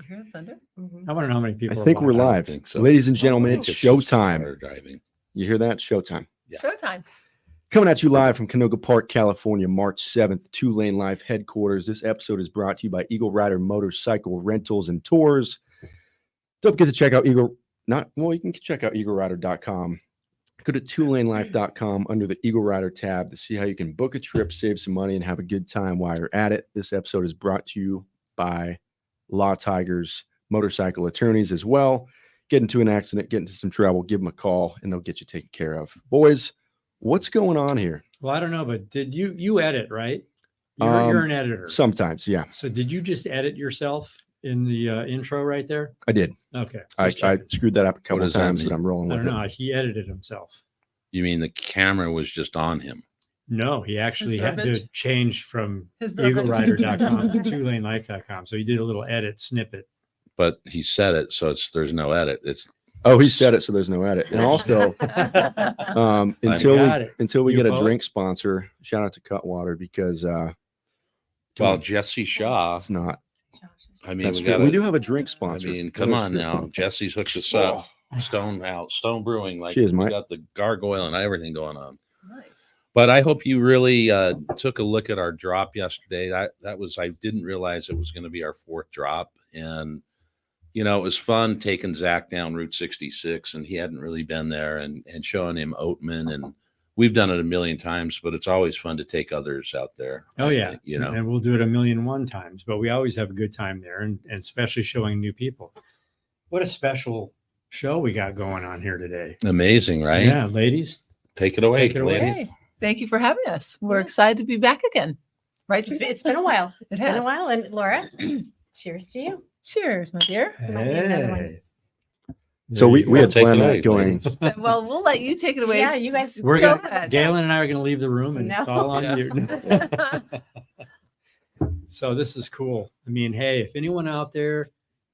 Hear the thunder? I want to know how many people. I think we're watching. live. think so. Ladies and gentlemen, I it's think just showtime. started driving. You hear that? Showtime. Yeah. Showtime. Coming at you live from Canoga Park, California, March 7th, 2LaneLIVE headquarters. This episode is brought to you by EagleRider Motorcycle Rentals and Tours. Don't forget to check out you can check out EagleRider.com. Go to 2LaneLIVE.com under the EagleRider tab to see how you can book a trip, save some money, and have a good time while you're at it. This episode is brought to you by Law Tigers Motorcycle Attorneys as well. Get into an accident, get into some trouble, give them a call, and they'll get you taken care of. Boys, what's going on here? Well, I don't know, but did you edit, right? You're an editor. Sometimes, yeah. So did you just edit yourself in the intro right there? I did. Okay. I screwed that up a What couple does that times, mean? but I'm rolling I with don't it. know. He edited himself. You mean the camera was just on him? No, he actually His had to verbiage? change from His verbiage. EagleRider.com to 2LaneLIVE.com. So he did a little edit snippet. But he said it, so there's no edit. It's Oh, he said it, so there's no edit. And also, until we You get a both? drink sponsor, shout out to Cutwater because come on, Jesse Shaw. it's not. I mean, That's we true. got. We do have a drink I sponsor. mean, That come is on true. now. Jesse's hooked us up. Stone Brewing. Like Cheers, we Mike. got the gargoyle and everything going on. Nice. But I hope you really took a look at our drop yesterday. That was I didn't realize it was going to be our fourth drop, and it was fun taking Zach down Route 66, and he hadn't really been there, and showing him Oatman, and we've done it a million times, but it's always fun to take others out there. Oh, I yeah. think, And we'll do it 1,000,001 times, but we always have a good time there, and especially showing new people. What a special show we got going on here today. Amazing, right? Yeah, ladies. Take it away, Take it away. ladies. Hey, thank you for having us. We're excited to be back again. Right, Teresa? It's been a while. It's been has. a while. And Laura, cheers to you. Cheers, my dear. Might be another one. Hey. So we had Take it planned away, on going. ladies. So, well, we'll let you take it away. Yeah, you guys. We're Go gonna ahead. Galen and I are gonna leave the room, and it's No. all on Yeah. you. So this is cool. I mean, hey, if anyone out there,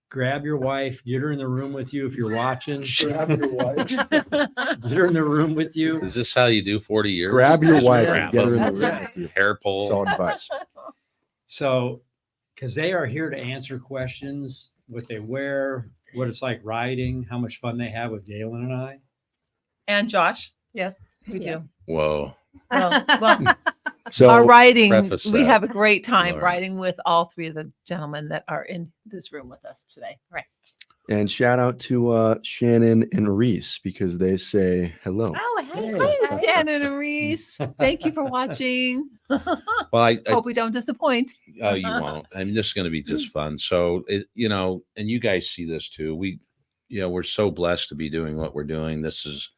grab your wife, get her in the room with you. If you're watching, grab your wife, get her in the room with you. Is this how you do 40 years? Grab your Just wife grab and get her in them. the That's room. right. with you. Hair pull. Solid advice. So, because they are here to answer questions, what they wear, what it's like riding, how much fun they have with Galen and I. And Josh. Yes. We do. Whoa. Well, So our riding, preface we that, have a great time Laura. riding with all three of the gentlemen that are in this room with us today. Right. and shout out to Shannon and Reese because they say hello. Oh, hey. Hey. Hi, Shannon and Reese. Thank you for watching. Well, I Hope we don't disappoint. oh, you won't. I mean, this is going to be just fun. So, and you guys see this too. We're so blessed to be doing what we're doing. This is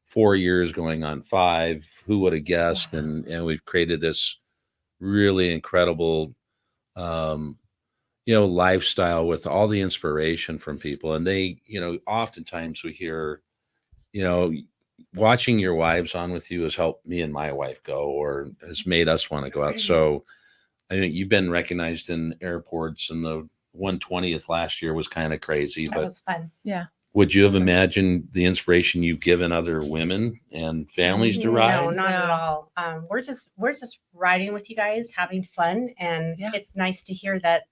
4 years going on 5. Who would have guessed? And we've created this really incredible, lifestyle with all the inspiration from people. And they, oftentimes we hear, watching your wives on with you has helped me and my wife go, or has made us want to go out. So I think you've been recognized in airports, and the 120th last year was kind of crazy, That but was fun. would you have imagined the inspiration you've given other women and families to ride? No, not at No. all. We're just riding with you guys, having fun, and Yeah. it's nice to hear that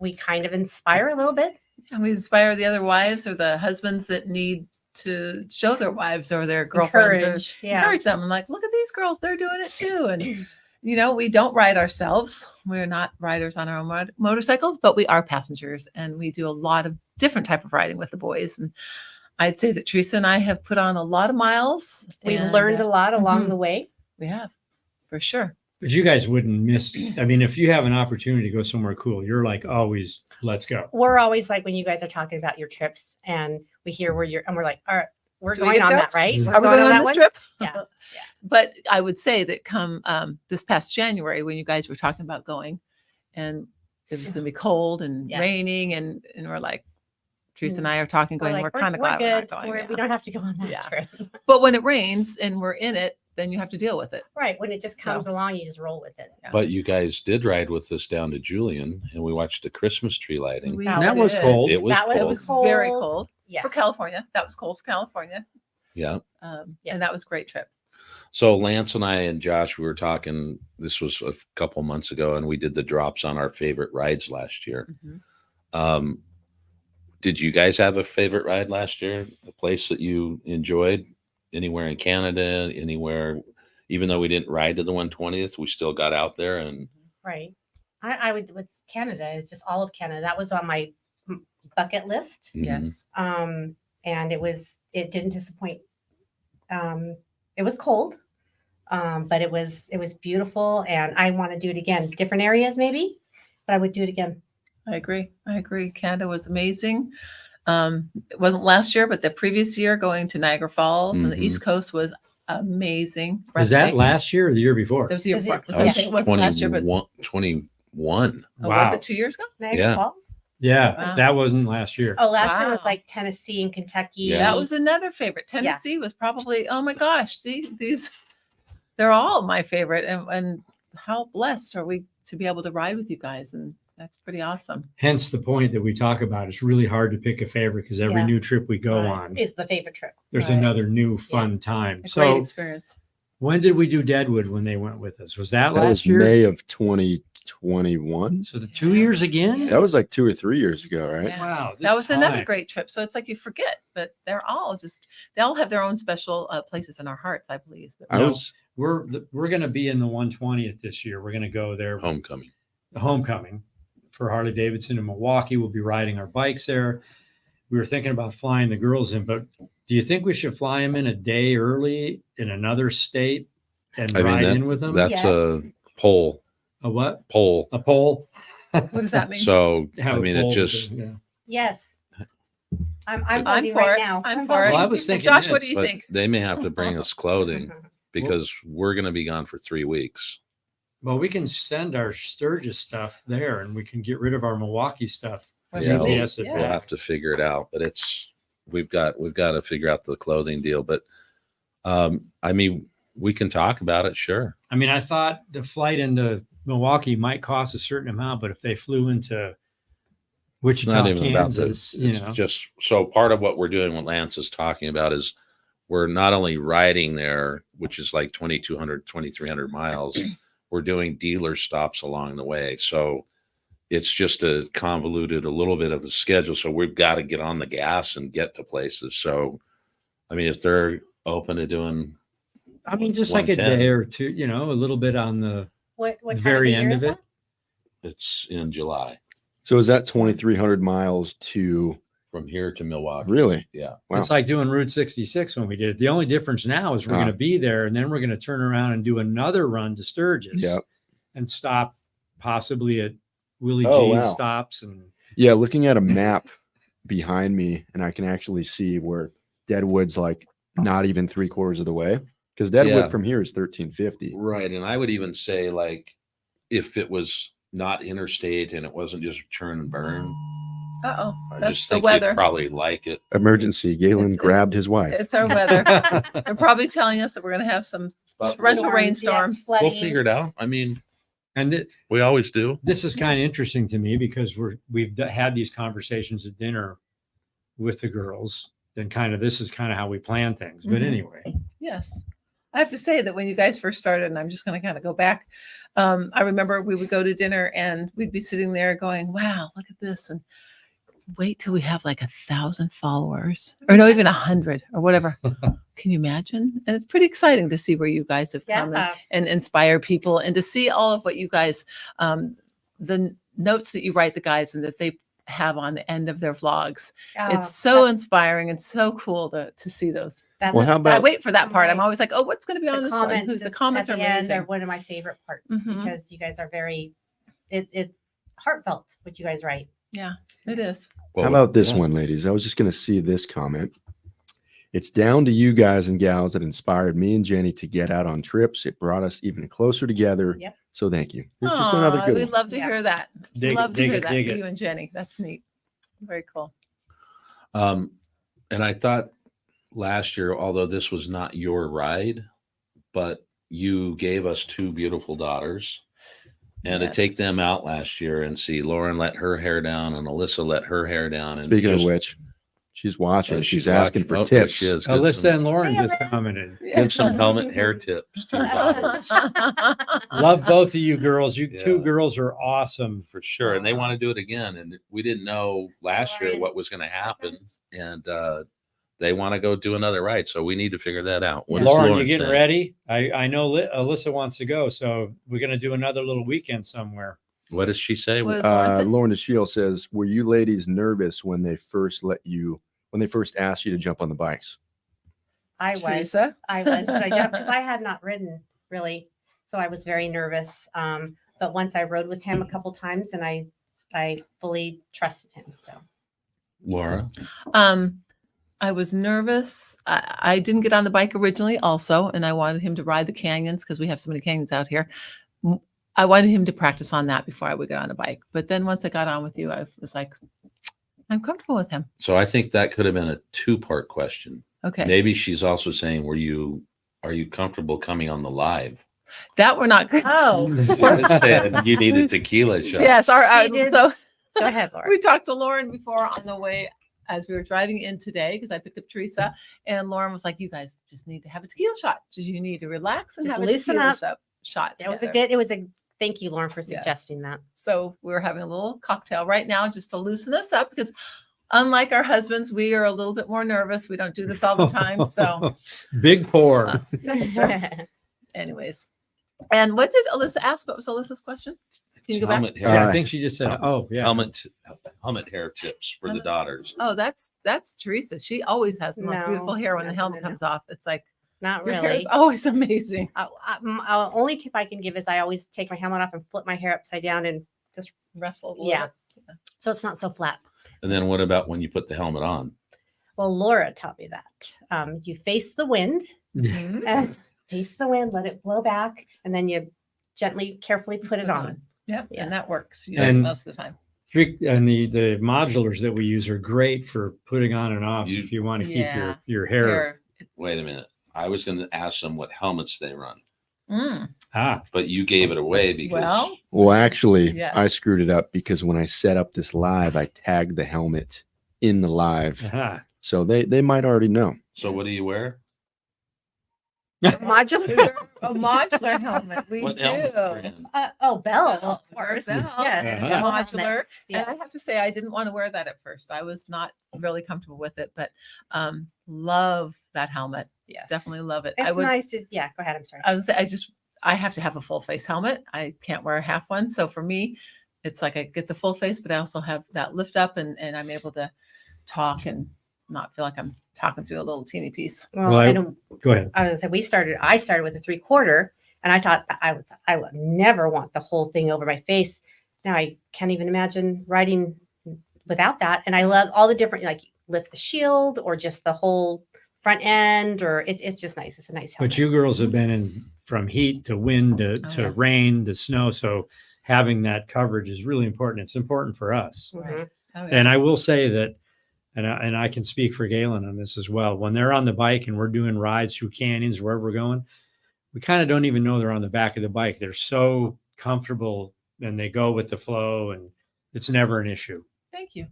we kind of inspire a little bit. And we inspire the other wives or the husbands that need to show their wives or their girlfriends Encourage. or Yeah. encourage them. I'm like, look at these girls, they're doing it too. And we don't ride ourselves. We're not riders on our own motorcycles, but we are passengers, and we do a lot of different type of riding with the boys. And I'd say that Teresa and I have put on a lot of miles. We've and, learned a lot along mhm. the way. We have, for sure. But you guys wouldn't miss. I mean, if you have an opportunity to go somewhere cool, you're like always, let's go. We're always like when you guys are talking about your trips and we hear where you're, and we're like, all right, we're Do we going get to on go? that, right? Are we We're Are we going on that this one? trip? Yeah. But I would say that come this past January, when you guys were talking about going, and it was going to be cold and Yeah. raining, and we're like, Teresa and I are talking, We're going, like, we're kind of glad we're not good. going. We yeah. don't have to go on that Yeah. trip. But when it rains and we're in it, then you have to deal with it. Right. When it just comes So. along, you just roll with it. Yeah. But you guys did ride with us down to Julian, and we watched the Christmas tree lighting. We That That was did. cold. It was That was It cold. was very cold. cold Yeah. for California. That was cold for California. Yeah. Yeah. And that was a great trip. So Lance and I and Josh, we were talking, this was a couple months ago, and we did the drops on our favorite rides last year. Mhm. Did you guys have a favorite ride last year? A place that you enjoyed anywhere in Canada, anywhere, even though we didn't ride to the 120th, we still got out there and Right. I would with Canada. It's just all of Canada. That was on my bucket list. Yes. And it didn't disappoint. It was cold, but it was beautiful, and I want to do it again. Different areas maybe, but I would do it again. I agree. Canada was amazing. It wasn't last year, but the previous year going to Niagara Falls and the East Coast was amazing. Was that breathtaking. last year or the year before? It was the year Was it- before. yeah. I think it wasn't last year, but 21. oh, Wow. was it 2 years ago? Niagara Yeah. Falls. Yeah, Wow. that wasn't last year. Oh, last year was Wow. like Tennessee and Kentucky. Yeah. That was another favorite. Tennessee was probably, oh my gosh, see they're all my favorite. And how blessed are we to be able to ride with you guys? And that's pretty awesome. Hence the point that we talk about. It's really hard to pick a favorite because every Yeah. new trip we go Right. on, is the favorite trip. there's Right. another new fun time. A great So experience. when did we do Deadwood when they went with us? Was that That last was year? May of 2021. So the 2 years again? That was like 2 or 3 years ago, right? Yeah. Wow. That was another time. great trip. So it's like you forget, but they all have their own special places in our hearts, I believe. I No. was We're going to be in the 120th this year. We're going to go there. Homecoming. The homecoming for Harley-Davidson in Milwaukee. We'll be riding our bikes there. We were thinking about flying the girls in, but do you think we should fly them in a day early in another state and I mean, ride in with them? That's Yes. a poll. A what? Poll. A poll? What does that mean? So, Have I a mean, poll it with just, it, yeah. Yes. I'm I'm voting for right it. now. I'm for voting. it. Well, I was thinking Josh, what this, do you but think? they may have to bring us clothing because we're going to be gone for 3 weeks. Well, we can send our Sturgis stuff there and we can get rid of our Milwaukee stuff. When Yeah, we we'll- leave, yes, it yeah. will. We'll have to figure it out, but we've got to figure out the clothing deal. But I mean, we can talk about it. Sure. I mean, I thought the flight into Milwaukee might cost a certain amount, but if they flew into It's Wichita, not even about Kansas, this. you It's know, just so part of what we're doing, what Lance is talking about is we're not only riding there, which is like 2,200, 2,300 miles, we're doing dealer stops along the way. So it's just a convoluted, a little bit of a schedule. So we've got to get on the gas and get to places. So, I mean, if they're open to doing, I mean, just like a 110. day or two, you know, a little bit on the What the time very of the end year of is it. that? it's in July so is that 2,300 miles to from here to Milwaukee. really? Yeah. Wow. It's like doing Route 66 when we did it. The only difference now is we're Ah. going to be there and then we're going to turn around and do another run to Sturgis Yep. and stop possibly at Willie Oh, G's wow. stops. And Yeah, looking at a map behind me, and I can actually see where Deadwood's like not even 3/4 of the way because Deadwood Yeah. from here is 1350. Right. And I would even say, like, if it was not interstate and it wasn't just churn and burn, Uh-oh. I That's just the think weather. you'd probably like it. Emergency. Galen It's- grabbed his wife. It's our weather. They're probably telling us that we're going to have some But rental Storms, rainstorms. yeah, we'll sledding. figure it out. I mean, and it, we always do. this is kind of interesting to me because had these conversations at dinner with the girls. And this is kind of how we plan things. But Mhm. anyway, Yes. I have to say that when you guys first started, and I'm just going to kind of go back, I remember we would go to dinner and we'd be sitting there going, wow, look at this. And wait till we have like 1,000 followers or no, even 100 or whatever. Can you imagine? And it's pretty exciting to see where you guys have come Yeah. and inspire people and to see all of what you guys, the notes that you write the guys and that they have on the end of their vlogs. Oh, It's so inspiring and so cool to see those. that's Well, how I about wait for that part. I'm Right. always like, oh, what's going to be on this one? Who's the is- comments are at the end amazing. are one of my favorite parts Mhm. because you guys are very it's heartfelt what you guys write. It is. how Well, about this yeah. one, ladies? I was just going to see this comment. It's down to you guys and gals that inspired me and Jenny to get out on trips. It brought us even closer together. Yep. So thank you. It's just another Aw, good we'd one. love to Yeah. hear that. dig Love it, to dig hear it, that dig for it. you and Jenny. That's neat. Very cool. And I thought last year, although this was not your ride, but you gave us 2 beautiful daughters. And to take Yes. them out last year and see Lauren let her hair down and Alyssa let her hair down. And Speaking of just which, She's watching. Oh, She's watching. asking for Oh, there tips. she is. Give Alyssa some- and Lauren Hey, just Alyssa. commented. Give some helmet hair tips to your daughters. Love both of you girls. You two Yeah. girls are awesome. For sure. And they want to do it again. And we didn't know last year Lauren. what was going to happen. And they want to go do another ride. So we need to figure that out. What is Lauren, you Lauren getting saying? ready? I know Alyssa wants to go, so we're going to do another little weekend somewhere. What does she say? What is Lauren say? Lauren DeShiel says, "Were you ladies nervous when they first asked you to jump on the bikes?" I was. Teresa? I was. But I jumped because I had not ridden really, so I was very nervous. But once I rode with him a couple times, and I fully trusted him. So Laura. I was nervous. I didn't get on the bike originally also, and I wanted him to ride the canyons because we have so many canyons out here. I wanted him to practice on that before I would get on a bike. But then once I got on with you, I was like, I'm comfortable with him. So I think that could have been a 2-part question. Okay. Maybe she's also saying, are you comfortable coming on the live? That we're not good. oh, Said you need a tequila shot. Yes. She did. So go ahead, Laura. we talked to Lauren before on the way as we were driving in today because I picked up Teresa, and Lauren was like, you guys just need to have a tequila shot. You need to relax and Just have a loosen tequila up. shot. It was together. thank you, Lauren, for Yes. suggesting that. So we're having a little cocktail right now just to loosen us up because unlike our husbands, we are a little bit more nervous. We don't do this all the time. So Big pour. anyways. And what did Alyssa ask? What was Alyssa's question? Can you go back? Helmet hair, Yeah, I think she just said, oh, yeah. helmet hair tips for the daughters. Oh, that's Teresa. She always has the most beautiful hair when the helmet comes off. It's like Not your hair is really. always amazing. Only tip I can give is I always take my helmet off and flip my hair upside down and just Wrestle. yeah. So it's not so flat. And then what about when you put the helmet on? Well, Laura taught me that. You face the wind Mhm. and face the wind, let it blow back, and then you gently, carefully put it on. Yep. Yeah. And that works usually And- most of the time. And the modulars that we use are great for putting on and off if you want to keep Yeah. your hair. Hair, it's- Wait a minute. I was going to ask them what helmets they run, Mm. but you gave it away because Well, actually, Yes. I screwed it up because when I set up this live, I tagged the helmet in the live. Aha. So they might already know. So what do you wear? Modular. A modular helmet. We What do. helmet brand? Bell, Bell, of course. Bell. Yeah. Uh-huh. Bell Modular. helmet. And Yeah. I have to say, I didn't want to wear that at first. I was not really comfortable with it, but love that helmet. Yes. Definitely love it. It's I would. nice to, yeah, go ahead. I'm sorry. I would say I have to have a full face helmet. I can't wear a half one. So for me, it's like I get the full face, but I also have that lift up and I'm able to talk and not feel like I'm talking through a little teeny piece. Well, Well, I don't, Go ahead. I was I started with a 3/4 and I thought that I would never want the whole thing over my face. Now I can't even imagine riding without that. And I love all the different, like lift the shield or just the whole front end, or it's just nice. It's a nice helmet. But you girls have been in from heat to wind to yeah. rain to snow. So having that coverage is really important. It's important for us. Mhm. Oh, yeah. And I will say that, and I can speak for Galen on this as well. When they're on the bike and we're doing rides through canyons, wherever we're going, we kind of don't even know they're on the back of the bike. They're so comfortable and they go with the flow, and it's never an issue. Thank you.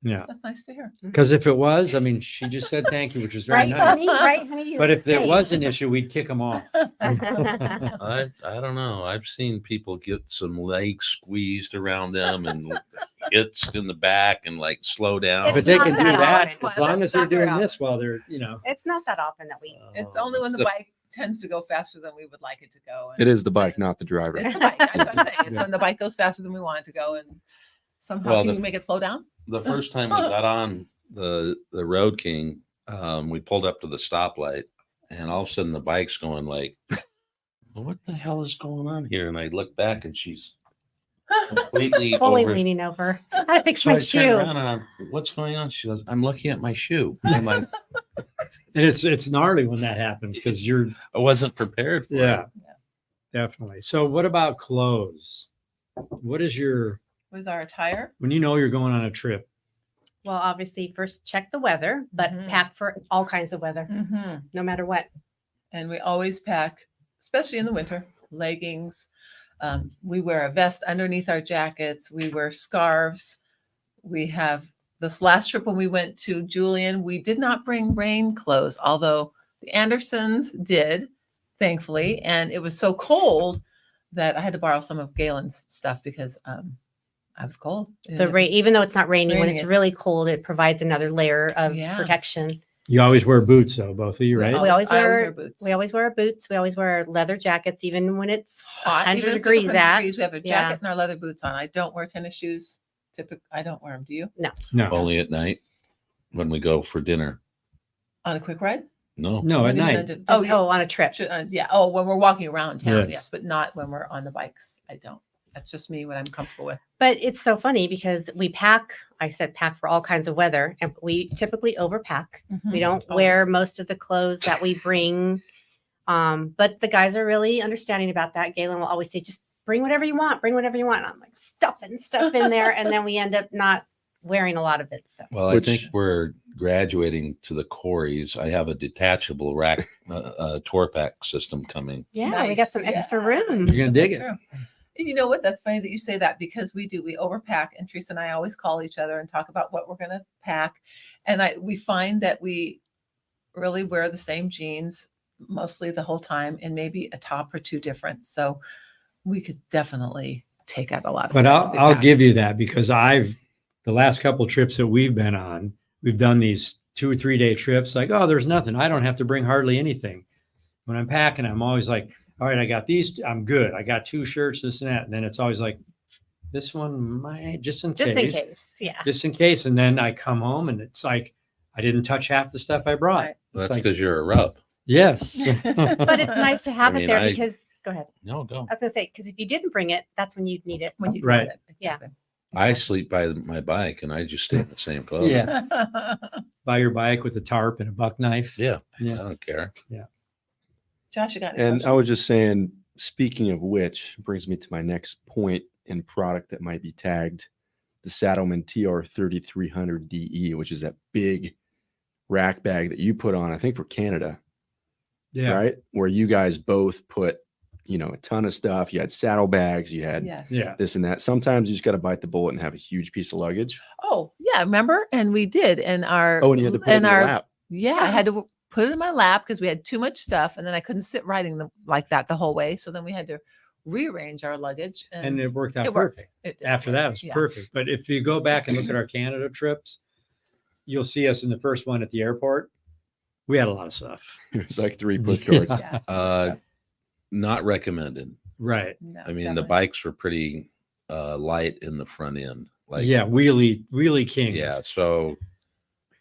Yeah. That's nice to hear. Because if it was, I mean, she just said thank you, which is very Right, nice. honey? Right, honey? But if there Hey. was an issue, we'd kick them off. I don't know. I've seen people get some legs squeezed around them and hits in the back and like slow down. It's But they not can do that that often. as long as they're That's not doing very this while they're, It's not that often that we. It's only when the So- bike tends to go faster than we would like it to go. It is the bike, not the driver. It's the bike. That's what I'm saying. It's when the bike goes faster than we want it to go. And somehow, Well, can the- you make it slow down? The first time we got on the Road King, we pulled up to the stoplight, and all of a sudden the bike's going like, well, "What the hell is going on here?" And I look back, and she's completely Fully over. leaning over. I had to fix So my I turn shoe. around and what's going on? She goes, "I'm looking at my shoe." I'm like, and it's gnarly when that happens because you're, I wasn't prepared for yeah, it. definitely. So what about clothes? What is your, Was our attire? when you know you're going on a trip? Well, obviously, first check the weather, but Mhm. pack for all kinds of weather, Mm-hmm. no matter what. And we always pack, especially in the winter, leggings. We wear a vest underneath our jackets. We wear scarves. We have this last trip when we went to Julian, we did not bring rain clothes, although the Andersons did, thankfully. And it was so cold that I had to borrow some of Galen's stuff because I was cold. The rain, even though it's not raining, when raining, it's it's- really cold, it provides another layer of Yeah. protection. You always wear boots, though, both of you, right? We always I wear boots. We always wear our boots. We always wear our leather jackets, even when it's Hot, 100 even if it's degrees 100 at. degrees, we have a Yeah. jacket and our leather boots on. I don't wear tennis shoes. Typically, I don't wear them. Do you? No, Only at night when we go for dinner. On a quick ride? No. no, What at do you mean night. on- Oh, yeah. on a trip. Yeah. Oh, when we're walking around town, Yes. yes, but not when we're on the bikes. I don't. That's just me, what I'm comfortable with. But it's so funny because we pack, I said pack for all kinds of weather, and we typically overpack. We don't wear Always. most of the clothes that we bring. But the guys are really understanding about that. Galen will always say, just bring whatever you want, bring whatever you want. And I'm like, stuff in there. And then we end up not wearing a lot of it. So Well, Which- I think we're graduating to the Corys. I have a detachable rack tour pack system coming. yeah, we Nice. got some extra Yeah. room. You're gonna dig That's it. true. And you know what? That's funny that you say that because we overpack, and Teresa and I always call each other and talk about what we're going to pack. And we find that we really wear the same jeans mostly the whole time and maybe a top or two different. So we could definitely take out a lot of But stuff. if we I'll pack. give you that because the last couple trips that we've been on, we've done these 2 or 3 day trips. Like, oh, there's nothing. I don't have to bring hardly anything. When I'm packing, I'm always like, all right, I got these. I'm good. I got 2 shirts, this and that. And then it's always like, this one might just in Just in case, case. Yeah. just in case. And then I come home and it's like, I didn't touch half the stuff I brought. Right. It's That's like, because you're a rub. yes. But it's nice to have mean, it there I- because, go ahead. No, go. I was going to say, because if you didn't bring it, that's when you'd need it. when you Right. It. Yeah. Exactly. I sleep by my bike and I just stay in the same clothes. Yeah. Buy your bike with a tarp and a buck knife. Yeah. I Yeah. don't care. Josh, you got any And I was questions? just saying, speaking of which, brings me to my next point in product that might be tagged, the Saddleman TR3300 DE, which is that big rack bag that you put on, I think for Canada, Yeah. right? Where you guys both put, a ton of stuff. You had saddlebags, you had Yes. Yeah. this and that. Sometimes you just got to bite the bullet and have a huge piece of luggage. Oh, yeah. Remember? And we did. And our Oh, and you had to put it in your lap. Yeah, I had to put it in my lap because we had too much stuff, and then I couldn't sit riding like that the whole way. So then we had to rearrange our luggage, And it worked out it worked. perfect. It did After work, that, it was yeah. perfect. But if you go back and look at our Canada trips, you'll see us in the first one at the airport. We had a lot of stuff. It's like 3 pushcarts. Yeah. Not recommended. Right. No, I mean, the definitely. bikes were pretty light in the front end. Like, yeah, wheelie kings. yeah. So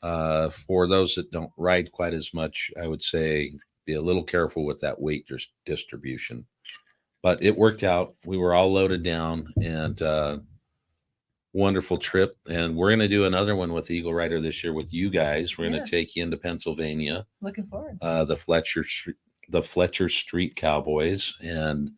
for those that don't ride quite as much, I would say be a little careful with that weight distribution. But it worked out. We were all loaded down and wonderful trip. And we're going to do another one with EagleRider this year with you guys. We're going Yes. to take you into Pennsylvania, Looking forward. the Fletcher Street Cowboys. And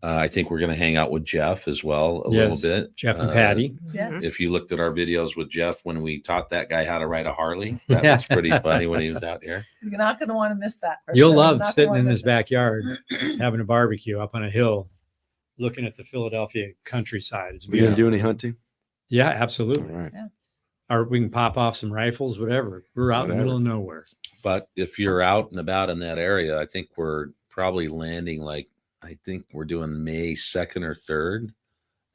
I think we're going to hang out with Jeff as well a little Yes, bit. Jeff and Patty. Yes. If you looked at our videos with Jeff when we taught that guy how to ride a Harley, that Yeah. was pretty funny when he was out here. You're not going to want to miss that. for You'll sure. love Not gonna sitting wanna in miss his it. backyard having a barbecue up on a hill, looking at the Philadelphia countryside. It's We gonna beautiful. do any hunting? Yeah, All absolutely. right. Or we can pop off some rifles, whatever. We're out in the middle of nowhere. But if you're out and about in that area, I think we're probably landing I think we're doing May 2nd or 3rd,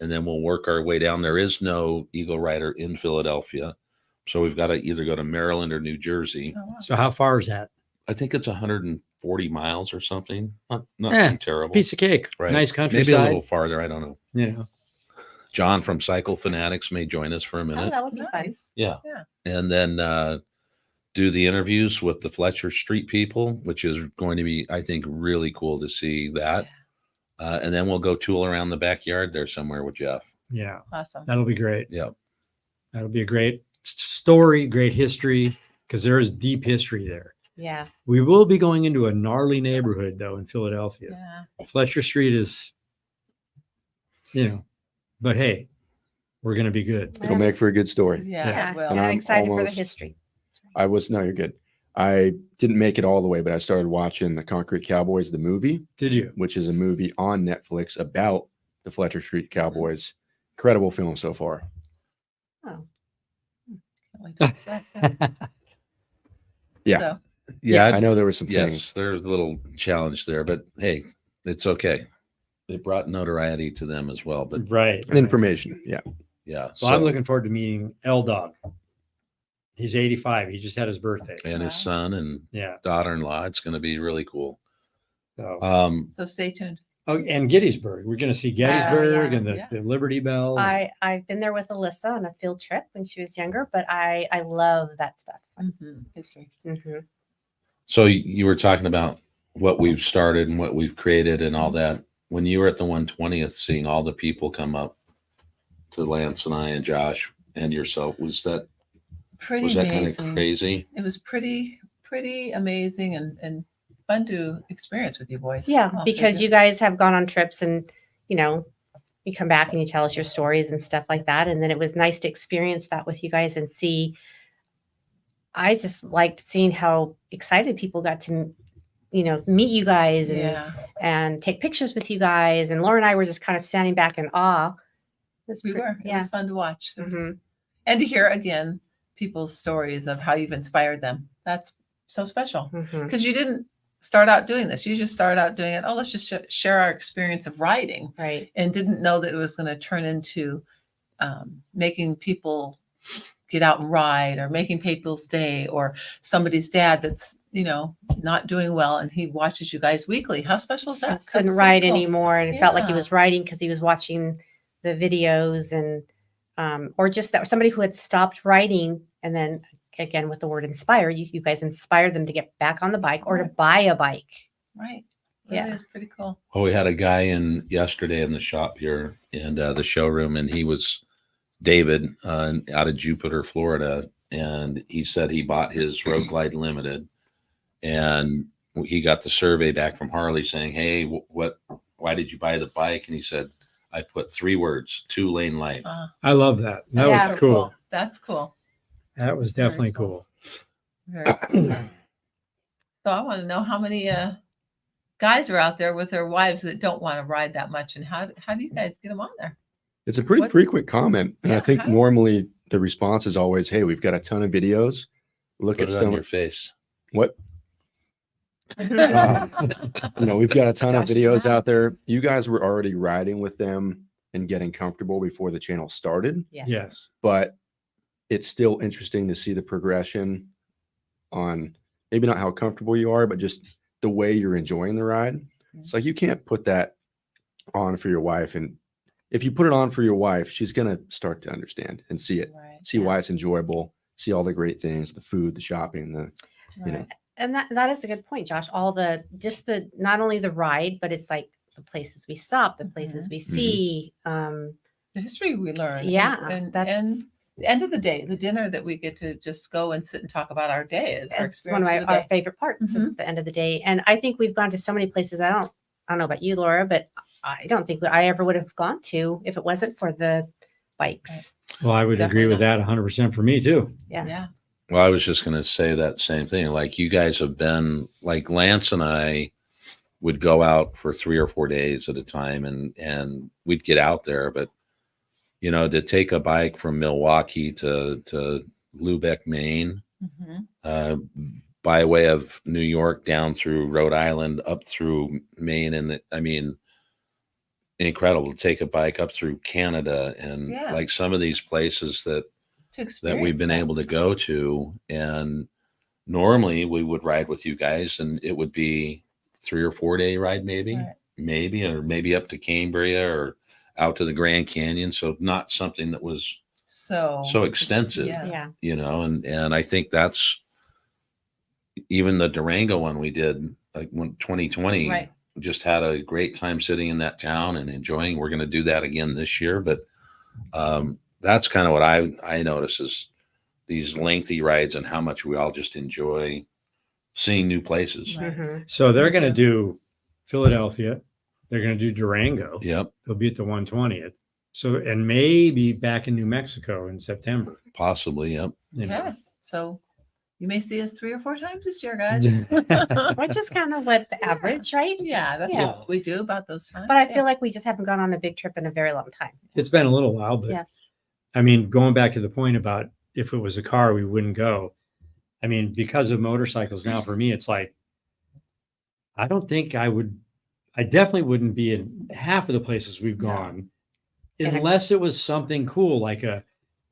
and then we'll work our way down. There is no EagleRider in Philadelphia. So we've got to either go to Maryland or New Jersey. Oh, wow. So how far is that? I think it's 140 miles or something. Not Eh, too terrible. Piece of cake. Right. Nice Maybe a countryside. little farther. I don't know. You know. John from Cycle Fanatics may join us for a Oh, minute. that would be fun. Nice. Yeah. Yeah. And then do the interviews with the Fletcher Street people, which is going to be, I think, really cool to see that. And then we'll go tool around the backyard there somewhere with Jeff. Yeah. Awesome. That'll be great. Yep. That'll be a great story, great history, because there is deep history there. Yeah. We will be going into a gnarly neighborhood, though, in Philadelphia. Yeah. Fletcher Street is, but hey, we're going to be good. It'll make for a good story. Yeah. Yeah. it will. And I'm I'm excited for the almost- history. No, you're good. I didn't make it all the way, but I started watching the Concrete Cowboys, the movie, Did you? which is a movie on Netflix about the Fletcher Street Cowboys. Incredible film so far. Oh. We talked about that, too. Yeah. So, Yeah, I know there were some yes, things. there's a little challenge there, but hey, it's okay. It brought notoriety to them as well. But Right. Information. Yeah. yeah, So I'm looking forward to meeting L Dog. He's 85. He just had his birthday. and his Wow. son and Yeah. daughter-in-law, it's going to be really cool. So, so stay tuned. oh, and Gettysburg. We're going to see Gettysburg and Yeah. the Liberty Bell. I've been there with Alyssa on a field trip when she was younger, but I love that stuff. History. Mm-hmm. So you were talking about what we've started and what we've created and all that. When you were at the 120th, seeing all the people come up to Lance and I and Josh and yourself, was that Pretty kind of amazing. crazy? It was pretty amazing and fun to experience with you boys. Yeah, All because three you guys have gone on trips and, you know, you come back and you tell us your stories and stuff like that. And then it was nice to experience that with you guys and see. I just liked seeing how excited people got to, you know, meet you guys and, Yeah, and take pictures with you guys. And Laura and I were just kind of standing back in awe. we were. It Yeah. was fun to watch. It was- Mhm. and to hear again people's stories of how you've inspired them. That's so special Mhm. because you didn't start out doing this. You just started out doing it. Oh, let's just share our experience of riding, Right. and didn't know that it was going to turn into making people get out and ride, or making people's day, or somebody's dad that's, you know, not doing well and he watches you guys weekly. How special is that? Couldn't That's ride pretty cool. anymore and it felt like he Yeah. was riding because he was watching the videos and or just that somebody who had stopped riding and then again with the word inspire, you guys inspired them to get back on the bike or to Right. buy a bike. Right. Yeah. Really is pretty cool. Well, we had a guy in yesterday in the shop here and the showroom, and he was David out of Jupiter, Florida, and he said he bought his Road Glide Limited, and he got the survey back from Harley saying, "Hey, why did you buy the bike?" And he said, "I put 3 words: 2LaneLIVE." I love that. That Yeah. was cool. That's cool. That was Very definitely cool. cool. Very cool. So I want to know how many guys are out there with their wives that don't want to ride that much, and how do you guys get them on there? It's a pretty What's- frequent comment. And I Yeah, think how- normally the response is always, hey, we've got a ton of videos. Look Put at it on some, your face. what, you know, we've got a ton of Josh's videos mouth. out there. You guys were already riding with them and getting comfortable before the channel started, Yes. but it's still interesting to see the progression on maybe not how comfortable you are, but just the way you're enjoying the ride. It's like you can't put that on for your wife. And if you put it on for your wife, she's going to start to understand and see it, Right. see why it's enjoyable, see all the great things, the food, the shopping, the, you know, Right. And that is a good point, Josh. All the not only the ride, but it's like the places we stop, the places we see. The history we learn. Yeah, And that's- the end of the day, the dinner that we get to just go and sit and talk about our day is our It's one of experience. our day. favorite parts Mhm. at the end of the day. And I think we've gone to so many places. I don't know about you, Laura, but I don't think I ever would have gone to if it wasn't for the bikes. Well, I would agree Definitely with that 100% for me too. Yeah. Well, I was just going to say that same thing. Like you guys have been, like Lance and I would go out for 3 or 4 days at a time, and we'd get out there. But you know, to take a bike from Milwaukee to Lubeck, Maine, by way of New York down through Rhode Island up through Maine, and I mean, incredible to take a bike up through Canada and Yeah. like some of these places that To we've experience been that. able to go to. And normally we would ride with you guys and it would be 3 or 4 day ride, maybe, Right. or maybe up to Cambria or out to the Grand Canyon. So not something that was so extensive, Yeah. Yeah. you know, and I think that's even the Durango one we did like when 2020, Right. just had a great time sitting in that town and enjoying. We're going to do that again this year, but that's kind of what I notice is these lengthy rides and how much we all just enjoy seeing new places. Right. Mhm. So they're Me going to too. do Philadelphia. They're going to do Durango. Yep, They'll be at the 120th. So, and maybe back in New Mexico in September. possibly. Yep. You know. Yeah. So you may see us 3 or 4 times this year, guys. Which is kind of what the average, right? Yeah, that's Yeah. what we do about those times. But I yeah. feel like we just haven't gone on a big trip in a very long time. It's been a little while, but Yeah. I mean, going back to the point about if it was a car, we wouldn't go. I mean, because of motorcycles now, for me, it's like, I don't think I definitely wouldn't be in half of the places we've No. gone And unless it was something cool, like a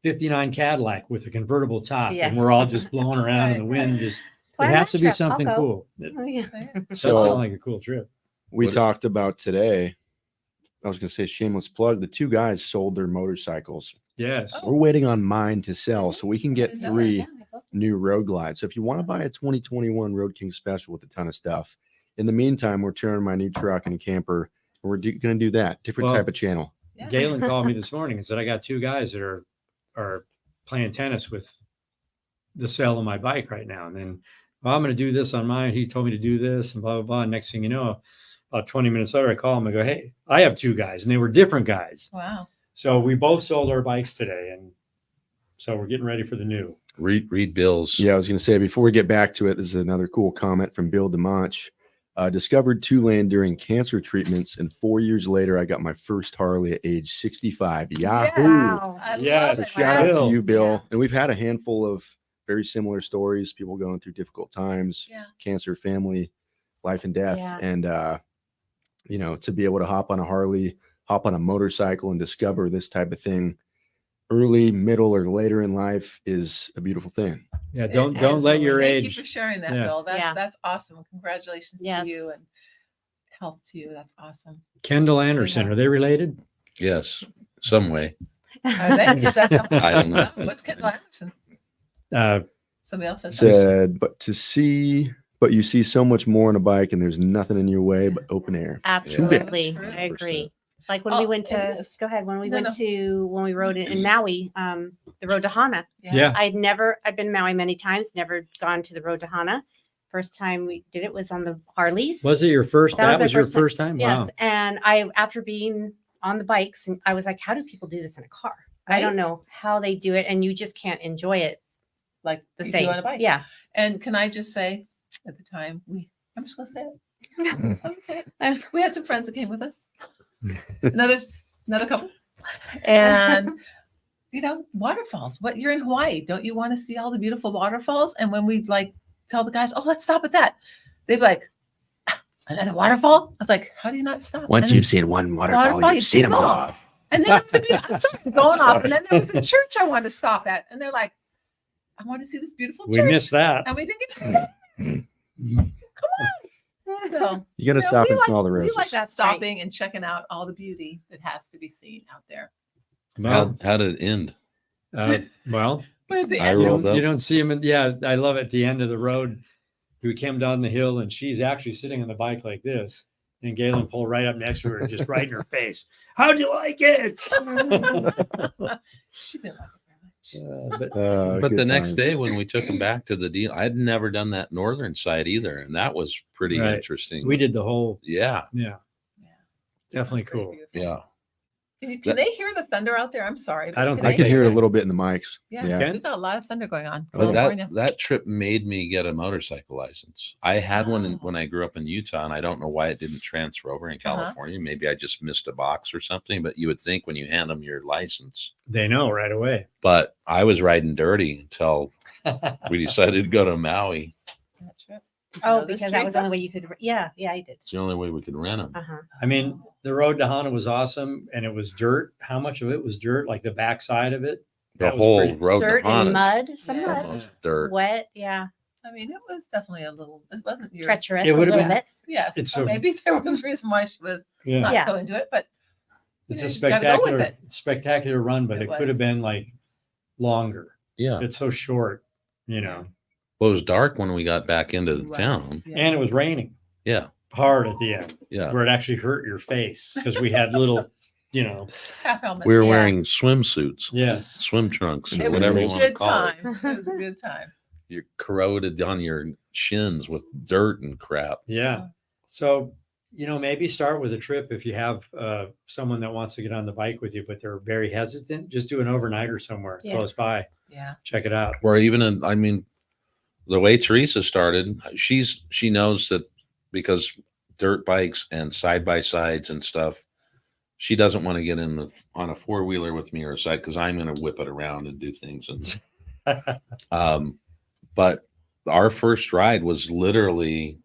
59 Cadillac with a convertible top Yeah. and we're all just blowing around in the wind. Just, Plan it has that to be trip. I'll something go. cool. It Oh, yeah. does sound So like a cool trip. we What- talked about today. I was going to say shameless plug. The two guys sold their motorcycles. Yes. We're waiting on mine to sell, so we can get didn't know that. 3 Yeah, I love new Road Glides. So if you want to buy a 2021 Road King Special with a ton of stuff, in the meantime, we're touring my new truck and a camper. And we're going to do that. Different Well, type of channel. Yeah. Galen called me this morning and said, I got 2 guys that are playing tennis with the sale of my bike right now. And then, well, I'm going to do this on mine. He told me to do this and blah, blah, blah. Next thing you know, about 20 minutes later, I call him. I go, hey, I have 2 guys, and they were different guys. Wow. So we both sold our bikes today. And so we're getting ready for the new. Read Bill's. Yeah, I was going to say, before we get back to it, this is another cool comment from Bill DeMonch. Discovered 2Lane during cancer treatments, and 4 years later, I got my first Harley at age 65. Yahoo! Wow. I Yeah, love So it. shout out Bill. to you, Bill. Yeah. And we've had a handful of very similar stories, people going through difficult times, Yeah. cancer, family, life and death. Yeah. And, to be able to hop on a Harley, hop on a motorcycle and discover this type of thing early, middle, or later in life is a beautiful thing. Yeah, It don't is. let your Thank you age. for sharing that, Yeah. Bill. Yeah. That's awesome. Congratulations Yes. to you and health to you. That's awesome. Kendall Anderson, Yeah. are they related? Yes, some way. Are they? Is that something? I don't know. What's Kendall Anderson? Uh, Somebody else said that. Said, but you see so much more on a bike, and there's nothing in your way but open air. Absolutely. True. I agree. Like when Oh, we went it to, is. go ahead, when we No, went no. to, when we rode in Maui, the road to Hana. yeah. I've been to Maui many times, never gone to the road to Hana. First time we did it was on the Harleys. Was it your first? That was That my was your first time. first time? Yes. Wow. And after being on the bikes, and I was like, how do people do this in a car? I don't Right? know how they do it. And you just can't enjoy it. Like The you thing. do on a bike. Yeah. And can I just say, at the time, I'm just gonna say it. I'm gonna say it. We had some friends that came with us. Another couple. And waterfalls. What, you're in Hawaii. Don't you want to see all the beautiful waterfalls? And when we tell the guys, oh, let's stop at that, they'd be like, "Ah, another waterfall? I was like, how do you not stop? And then- seen one Waterfall, you've seen them all. And then there was a beautiful I'm going off. And then there was a church I wanted to stop at. And they're like, I want to see this beautiful We church. missed that. And we think it's come on. So, You got to stop we and smell the we roses. like That's stopping and checking out all the beauty that has to be seen out there. Well, How did it end? well, But at the I end, you rolled don't, you up. don't see him. Yeah, I love at the end of the road. We came down the hill and she's actually sitting on the bike like this. And Galen pulled right up next to her and just right in her face. How'd you like it? she didn't like it very much. But But the good next times. day when we took him back to the deal, I'd never done that northern side either, and that was pretty Right. interesting. we did the whole, Yeah, yeah, Yeah. definitely It's very cool. beautiful. yeah. Can they hear the thunder out there? I'm sorry. but I don't I think can they hear it a can. little bit in the mics. Yeah, Yeah. we've got a lot of thunder going on. But California. that trip made me get a motorcycle license. I had one Oh. when I grew up in Utah, and I don't know why it didn't transfer over in California. Maybe I just missed a box or something. But you would think when you hand them your license. They know right away. But I was riding dirty until we decided to go to Maui. That trip. Did you Oh, know this, because that was the Teresa? only way you could. Yeah. Yeah, I did. It's the only way we could rent them. Uh-huh. I mean, the road to Hana was awesome and it was dirt. How much of it was dirt? Like the backside of it? The That was whole pretty- road Dirt to Hana, and mud. Some Yeah. mud. almost dirt. Wet. Yeah. I mean, it was definitely a little. It wasn't your. Treacherous. It a would've little been- bit. Yes. It's so a- maybe there was reason why she was Yeah. not Yeah. so into it, but It's you a just gotta go with spectacular, spectacular run, but It it was. could have been like longer. Yeah. It's so short, you know, Well, it was dark when we got back into the Right. town. Yeah. and it was raining Yeah. hard at the end Yeah. where it actually hurt your face because we had little, half helmets. We were Yeah. wearing swimsuits, yes. swim trunks, It was whatever a you want to good call it. time. It was a good time. You're corroded on your shins with dirt and crap. Yeah. So, maybe start with a trip if you have someone that wants to get on the bike with you, but they're very hesitant. Just do an overnighter somewhere Yeah. close by. Yeah. Check it out. Or even, the way Teresa started, she knows that because dirt bikes and side by sides and stuff, she doesn't want to get on a 4-wheeler with me or a side because I'm going to whip it around and do things. And But our first ride was literally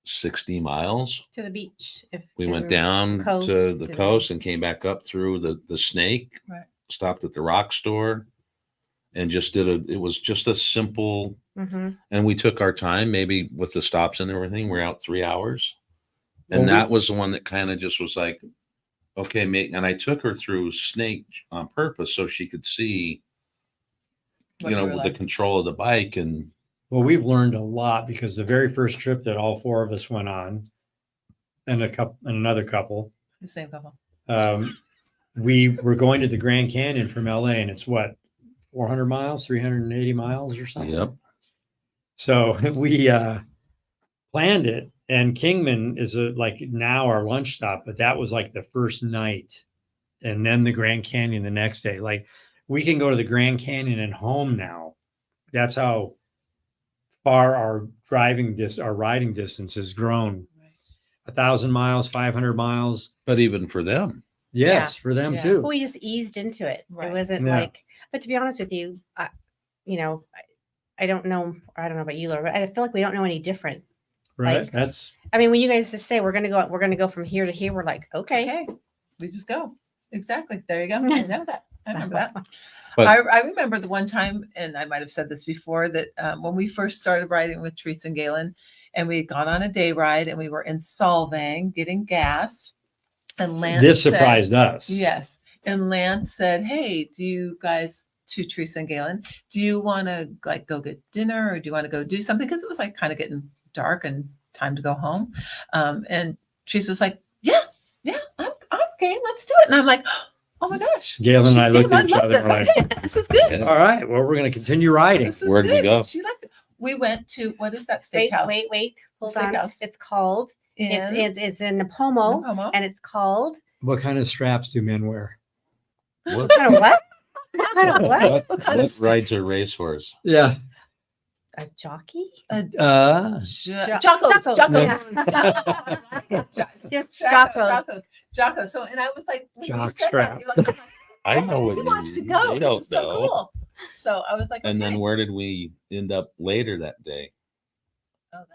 60 miles. To the beach. If We you went were down coast to the and coast and came back up through the Snake, Right. stopped at the rock store, and just it was just a simple, Mhm. and we took our time, maybe with the stops and everything. We're out 3 hours. And Well, that was the one that kind of just was like, okay, mate. And I took her through Snake on purpose so she could see, What you know, were with like. the control of the bike. And Well, we've learned a lot because the very first trip that all four of us went on, and another couple, The same couple. we were going to the Grand Canyon from LA, and it's what, 400 miles, 380 miles or something. Yep. So we planned it, and Kingman is like now our lunch stop, but that was like the first night, and then the Grand Canyon the next day. Like we can go to the Grand Canyon and home now. That's how far our riding distance has grown. 1,000 miles, 500 miles. but even for them, Yes, for them Yeah. too. Well, we just eased into it. Right. It wasn't Yeah. like, but to be honest with you, you know, I don't know about you, Laura, but I feel like we don't know any different. Right. like- That's I mean, when you guys just say we're gonna go from here to here, we're like, okay. Okay. We just go. Exactly. There you go. I know that. I remember that. But- I remember the one time, and I might have said this before, that when we first started riding with Therese and Galen, and we had gone on a day ride, and we were in Solvang getting gas, and Lance this said- surprised us. Yes. And Lance said, hey, do you guys, to Teresa and Galen, do you want to like go get dinner, or do you want to go do something? Because it was like kind of getting dark and time to go home. And Teresa was like, yeah, I'm game. Let's do it. And I'm like, oh my gosh. Galen and I she's looked game. at each love other this. and we're like, Okay, this is good. Yeah. all right, well, we're going to continue riding. This is Where'd we good. go? She liked it. We went to, what is that Wait, steakhouse? wait. Hold on. Steakhouse. It's called. In It's in Napomo, Napomo. and it's called. What kind of straps do men wear? what, Kind of what? Kind of what? What kind of what rides a racehorse? Yeah. A jockey? Jocko's. Jocko's, Yes, Jocko's. Jocko. So, and I was like, when you Jock said that, strap. you're like, I know what he you wants to mean. go. They don't It's so know. cool. So I was like, And then okay. where did we end up later that day? Oh, that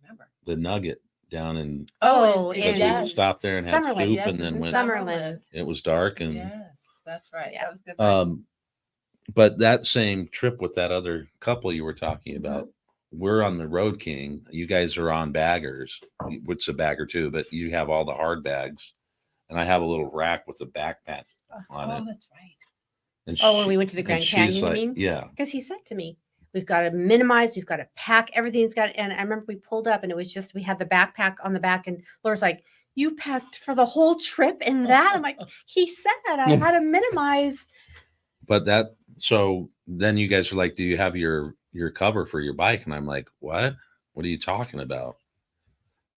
I don't remember. The Nugget down in, Oh, and- because yes. we stopped there and had Summerlin, soup yes, and then in went, Summerlin. it was dark and, Yes, that's right. Yeah. That was good. Right? but that same trip with that other couple you were talking Mm-hmm. about, we're on the Road King. You guys are on baggers, which is a bagger too, but you have all the hard bags. And I have a little rack with a backpack on Oh, it. that's right. And Oh, when we went to the and Grand she's Canyon, you like, mean? yeah. Because he said to me, we've got to minimize, we've got to pack, everything's got, and I remember we pulled up and it was just, we had the backpack on the back, and Laura's like, you packed for the whole trip in that? I'm like, he said I had to minimize. But that, so then you guys are like, do you have your cover for your bike? And I'm like, what are you talking about?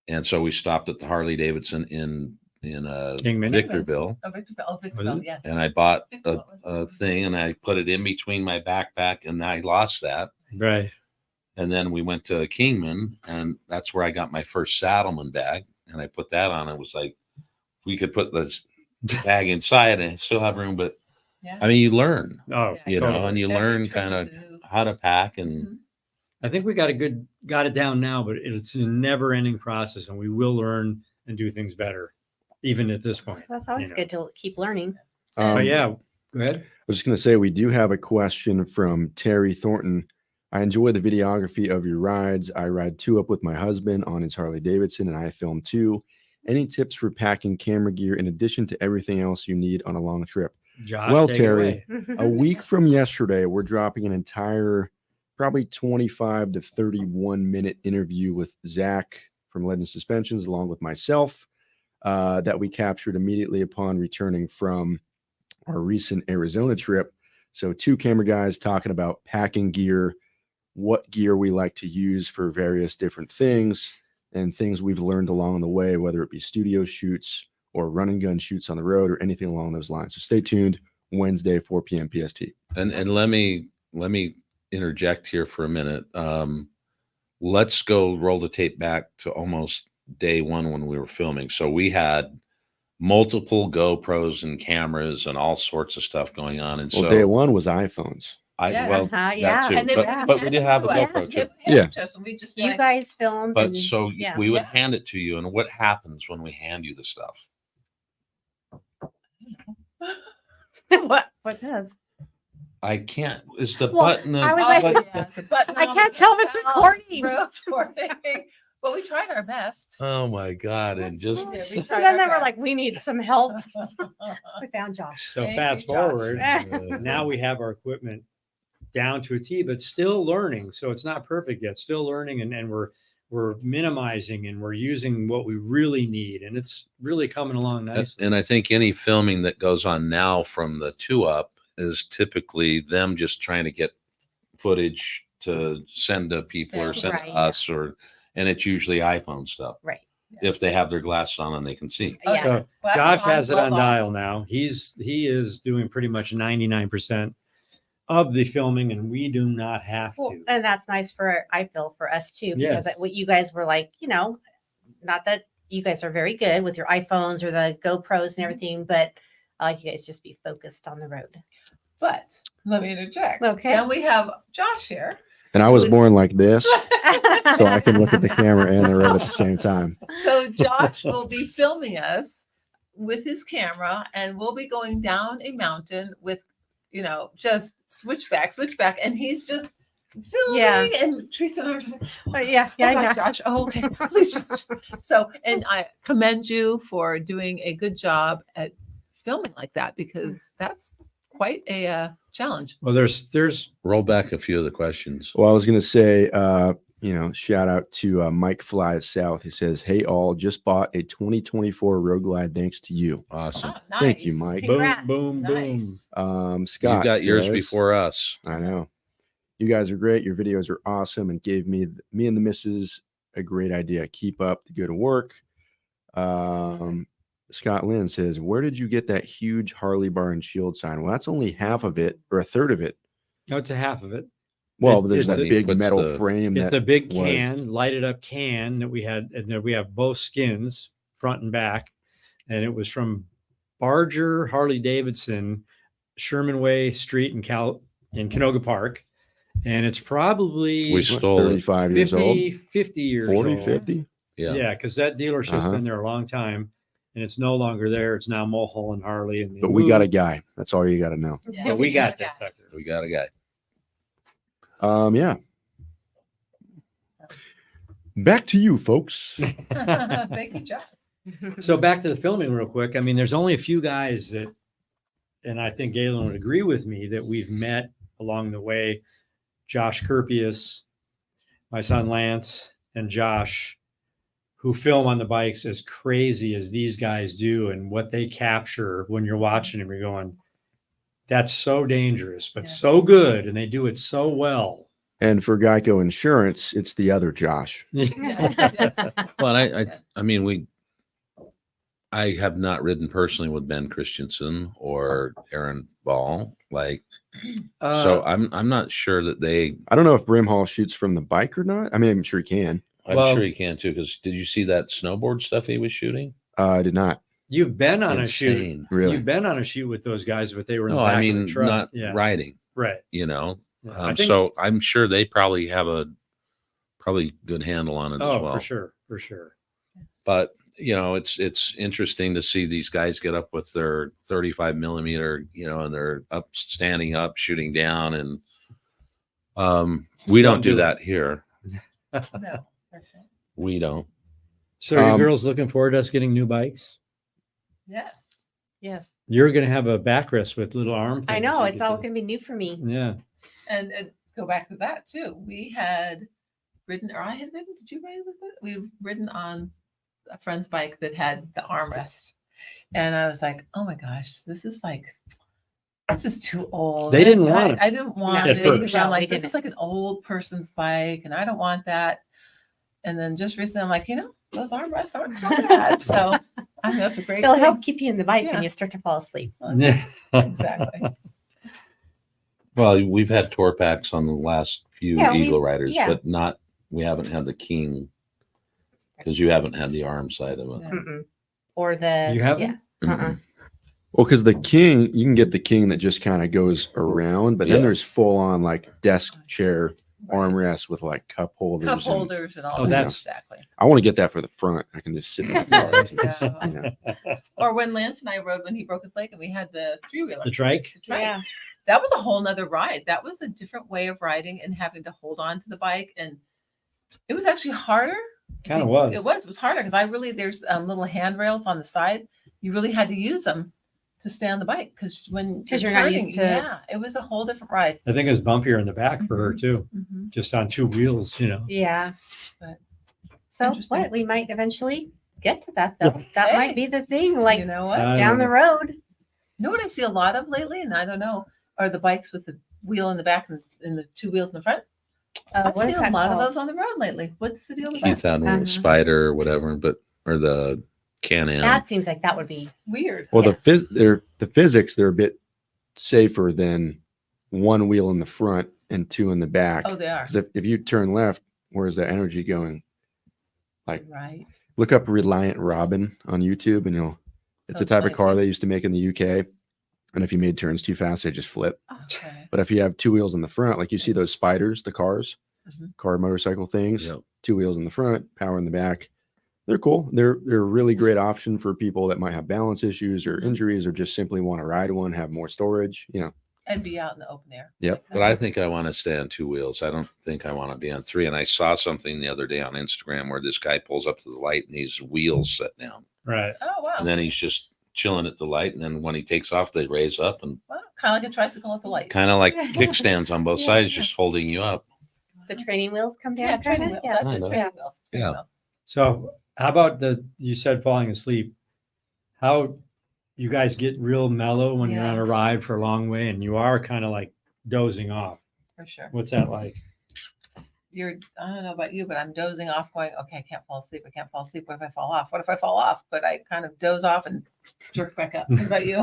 And so we stopped at the Harley-Davidson in Kingman. Victorville, Oh, Victorville, yes. and I bought Victorville, a wasn't it? thing and I put it in between my backpack, and I lost that. Right. And then we went to Kingman, and that's where I got my first Saddleman bag, and I put that on. It was like, we could put this bag inside and still have room, but Yeah. I mean, you learn, Oh, you totally. know, and you Every learn trip kind of is new. how to pack and Mhm. I think we got it down now, but it's a never ending process, and we will learn and do things better, even at this point. That's always you know. good to keep learning. But yeah, go ahead. I was just going to say, we do have a question from Terry Thornton. I enjoy the videography of your rides. I ride 2-Up with my husband on his Harley-Davidson, and I film too. Any tips for packing camera gear in addition to everything else you need on a long trip? Josh, Well, take it Terry, away. A week from yesterday, we're dropping an entire, probably 25 to 31-minute interview with Zach from Legend Suspensions, along with myself, that we captured immediately upon returning from our recent Arizona trip. So 2 camera guys talking about packing gear, what gear we like to use for various different things, and things we've learned along the way, whether it be studio shoots or run and gun shoots on the road or anything along those lines. So stay tuned. Wednesday, 4 p.m. PST. and let me interject here for a minute. Let's go roll the tape back to almost day one when we were filming. So we had multiple GoPros and cameras and all sorts of stuff going on. And Well, so day one was iPhones. Yeah. Well, Uh-huh, that yeah. too. And they would even But we hand did it have a to us. GoPro They too. would hand Yeah. it to us, and we just be You like, guys filmed. But and, so yeah. we would Yeah. hand it to you, and what happens when we hand you the stuff? what does? I can't. Is the Well, button? I was oh, like- yeah, it's a button I on can't the tell if it's sound recording. recording. But we tried our best. Oh my God! And just Yeah, we So tried then our they were like, best. we need some help. We found Josh. So Thank fast you, Josh. forward, now we have our equipment down to a T, but still learning. So it's not perfect yet. Still learning, and we're minimizing and we're using what we really need, and it's really coming along nicely. and I think any filming that goes on now from the 2-Up is typically them just trying to get footage to send to people or Yeah. send Right, to yeah. us, and it's usually iPhone stuff Right. if they have their glasses on and they can see. Oh, Yeah. So Glasses Josh on, has it glove on dial now. He is doing pretty much 99% of the filming, and we do not have Well, to. and that's nice I feel for us too, because Yes. what you guys were like, not that you guys are very good with your iPhones or the GoPros and everything, but I like you guys just be focused on the road. But let me interject. Okay. Then we have Josh here. And I was born like this, so I can look at the camera and the road at the same time. So Josh will be filming us with his camera, and we'll be going down a mountain with, just switchback, and he's just filming. Yeah. And Teresa and I are just like, Yeah, oh gosh, Josh. Oh, okay. Please, Josh. So, and I commend you for doing a good job at filming like that, because that's quite a challenge. Well, there's Roll back a few of the questions. Well, I was going to say, shout out to Mike Flies South. He says, "Hey, all, just bought a 2024 Road Glide thanks to you." Awesome. Ah, nice. Thank you, Mike. Congrats. boom, boom, Nice. Scott, You got yours says, before us. I know. You guys are great. Your videos are awesome and gave me and the missus a great idea. Keep up the good work. Scott Lynn says, "Where did you get that huge Harley bar and shield sign?" Well, that's only half of it or a third of it. No, it's a half of it. Well, It- there's it's that a- big puts metal the- frame. It's that a big was- can, lighted up can that we had, and then we have both skins, front and back. And it was from Barger Harley-Davidson, Sherman Way Street in Canoga Park. And it's probably We what, stole it. 35 years old, 50 years 40, old. 50. Yeah. Yeah, because that dealership's Uh-huh. been there a long time, and it's no longer there. It's now Mulholland Harley. And they But we got a moved, guy. That's all you got to know. Yeah, but we got that. that sucker. We got a guy. Yeah. Back to you, folks. Thank you, Josh. So back to the filming real quick. I mean, there's only a few guys that, and I think Galen would agree with me, that we've met along the way. Josh Kerpius, my son Lance, and Josh, who film on the bikes as crazy as these guys do, and what they capture when you're watching them, you're going, that's so dangerous, but Yeah. so good, and they do it so well. And for Geico Insurance, it's the other Josh. Well, I mean, I have not ridden personally with Ben Christensen or Aaron Ball. So I'm not sure that they. I don't know if Brimhall shoots from the bike or not. I mean, I'm sure he can. I'm Well- sure he can too. Because did you see that snowboard stuff he was shooting? I did not You've been on a shoot. Insane. really. You've been on a shoot with those guys, but they were in No, the back I of mean the truck. not Yeah, riding. right. Yeah, Yeah. I think- so I'm sure they probably have a good handle on it as well. for sure. But it's interesting to see these guys get up with their 35 millimeter, and they're standing up, shooting down, and we don't do do it. that here. No. We don't. So are you Um, girls looking forward to us getting new bikes? Yes. Yes. You're going to have a backrest with little arm. I things know. you It's get all to- going to be new for me. Yeah. And go back to that too. We had ridden, or I had ridden. Did you ride with it? We've ridden on a friend's bike that had the armrest, and I was like, "Oh my gosh, this is too old." They didn't And want it I didn't want at it. first. Because I'm No, like, we this didn't. is like an old person's bike, and I don't want that. And then just recently, I'm like, those armrests aren't so bad. So I think that's a great. They'll thing. help keep you in the bike Yeah. when you start to fall asleep. Yeah. Exactly. Well, we've had tour packs on the last few Yeah, Eagle Riders, yeah. but we haven't had the King because you haven't had the arm side of it. Yeah. Mm-mm. Or the You haven't? Yeah. Uh-uh. Well, because the king, you can get the king that just kind of goes around, but then Yeah. there's full on like desk chair armrest with like cup holders. Cup and- holders and all Oh, that. that's- Exactly. I want to get that for the front. I can just sit in the car and just, Yeah. you know. Or when Lance and I rode when he broke his leg and we had the 3-wheeler. The trike. The trike. Yeah. That was a whole nother ride. That was a different way of riding and having to hold on to the bike. And it was actually harder. Kind of was. It was harder because there's little handrails on the side. You really had to use them to stay on the bike because You're not used to- yeah, it was a whole different ride. I think it was bumpier in the back for her too, Mhm. just on 2 wheels. You know. Yeah. But So interesting. what? We might eventually get to that though. That Hey. might be the thing. Like You know what? I down don't the road. You know what I see a lot of lately, and I don't know, are the bikes with the wheel in the back and the 2 wheels in the front. I've What seen is a that lot of called? those on the road lately. What's the deal with Keith that? had one with Uh-huh. Spider or whatever, or the Can-Am. That seems like that would be. Weird. Well, Yeah. the physics, they're a bit safer than 1 wheel in the front and 2 in the back. Oh, they are. 'Cause if you turn left, where's that energy going? Like, Right. look up Reliant Robin on YouTube, and it's Oh, a type of funny car too. they used to make in the UK. And if you made turns too fast, they just flip. Okay. But if you have 2 wheels in the front, like you see those spiders, the cars, Mhm. car motorcycle things, Yep. 2 wheels in the front, power in the back. They're cool. They're a really great option for people that might have balance issues or Mhm. injuries or just simply want to ride one, have more storage. And be out in the open air. Yep. But I think I want to stay on 2 wheels. I don't think I want to be on 3. And I saw something the other day on Instagram where this guy pulls up to the light and his wheels set down. Right. Oh, wow. And then he's just chilling at the light. And then when he takes off, they raise up and Well, kind of like a tricycle at the light. kind of like kickstands on both Yeah. sides, just holding you up. The training wheels come down. Yeah, training kinda? wheels. That's it, Kinda. training wheels. Training Yeah. wheels. So how about you said falling asleep? How you guys get real mellow when you're Yeah. on a ride for a long way and you are kind of like dozing off. For sure. What's that like? I don't know about you, but I'm dozing off going, okay, I can't fall asleep. I can't fall asleep. What if I fall off? What if I fall off? But I kind of doze off and jerk back up. What about you?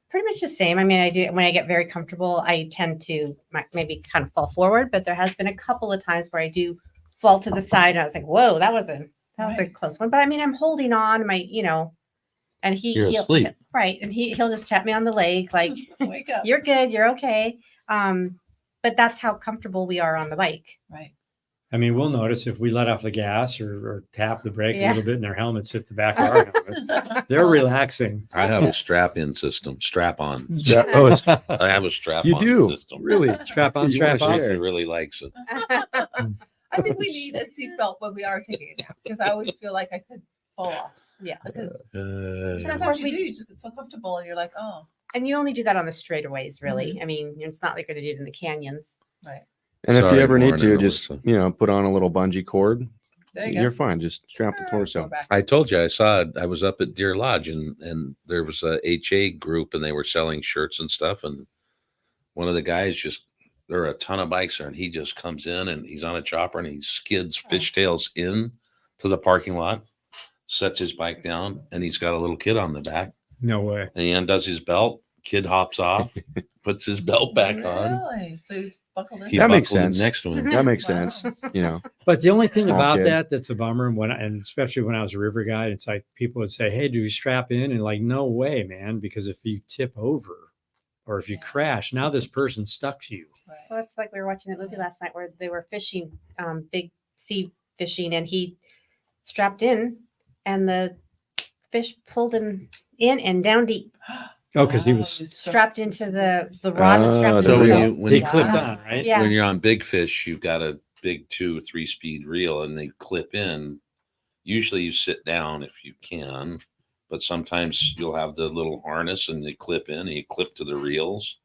Pretty much the same. I mean, I do when I get very comfortable, I tend to maybe kind of fall forward, but there has been a couple of times where I do fall to the side and I was like, whoa, that was a Right. close one. But I mean, I'm holding on and You're he'll asleep. right. And he'll just tap me on the leg, like, Wake up. you're good, you're okay. But that's how comfortable we are on the bike. Right. I mean, we'll notice if we let off the gas or tap the brake a Yeah. little bit and their helmets hit the back of our helmet. They're relaxing. I have a strap-in system, strap-on. Yeah. Oh, it's, I have a strap-on you do system. really. Strap on, You wanna strap off. share? He really likes it. I think we need a seatbelt when we are taking a nap because I always feel like I could fall off. Yeah. Because of sometimes course you do, you just get so comfortable and you're like, oh, And you only do that on the straightaways, really. Mm-hmm. I mean, it's not like you're going to do it in the canyons. right. And if Sorry, you ever need Lauren to, and just Melissa. put on a little bungee cord. There you You're go. fine. Just strap the Go torso. back. I told you I was up at Deer Lodge and there was a HA group and they were selling shirts and stuff. And one of the guys there are a ton of bikes there and he just comes in and he's on a chopper and he skids fishtails in to the parking lot, sets his bike down and he's got a little kid on the back No way. and he undoes his belt. Kid hops off, puts his belt back on. Really? So he's buckled in. He That makes buckled it sense. next to him. That makes Wow. sense. But the only thing Small about kid. that's a bummer, and especially when I was a river guide, it's like people would say, "Hey, do you strap in?" And like, no way, man, because if you tip over or if you Yeah. crash, now this person's stuck to you. Right. Well, it's like we were watching that movie last night where they were fishing, big sea fishing, and he strapped in, and the fish pulled him in and down deep, Oh, because he Wow, was strapped into the rod. was strapped the into reel. the when he you clipped Wow. on, right? Yeah. when you're on big fish, you've got a big 2 or 3 speed reel and they clip in. Usually you sit down if you can, but sometimes you'll have the little harness and they clip in and you clip to the reels.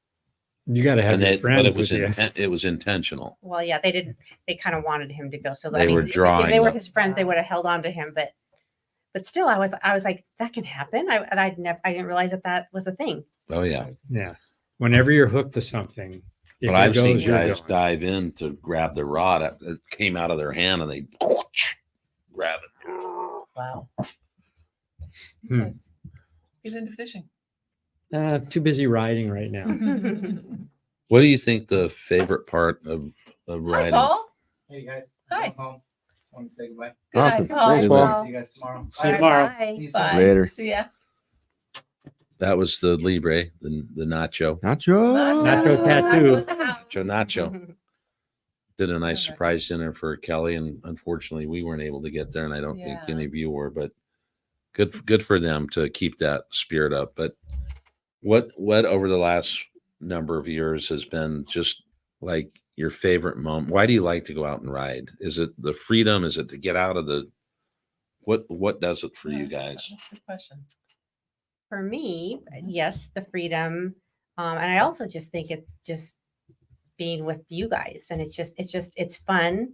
You got to have And your but friends it was with you. it was intentional. Well, yeah, they didn't. They kind of wanted him to go. So They were if drawing they were them. his friends, they would have held on to him. But still, I was like, that can happen. I didn't realize that was a thing. Oh yeah. Yeah. Whenever you're hooked to something, if But it I've seen goes, you're guys going. dive in to grab the rod. It came out of their hand and they grab it. Wow. Hmm. Nice. Get into fishing. Too busy riding right now. What do you think the favorite part of Hi, riding? Paul. Hey guys. Hi. I'm home. Just want to say goodbye. Good Awesome. night, Paul. Thanks, Bye, Paul. Paul. See you guys tomorrow. See you tomorrow. Bye. See you soon. Bye. Later. See ya. That was the Libre, the Nacho. Nacho. Nacho tattoo. Nacho. Did a nice surprise dinner for Kelly, and unfortunately we weren't able to get there, and I don't think Yeah. any of you were, but good for them to keep that spirit up. But what over the last number of years has been just like your favorite moment? Why do you like to go out and ride? Is it the freedom? Is it to get out of the what does it for you guys? That's a good question. For me, yes, the freedom. And I also just think it's just being with you guys, and it's fun.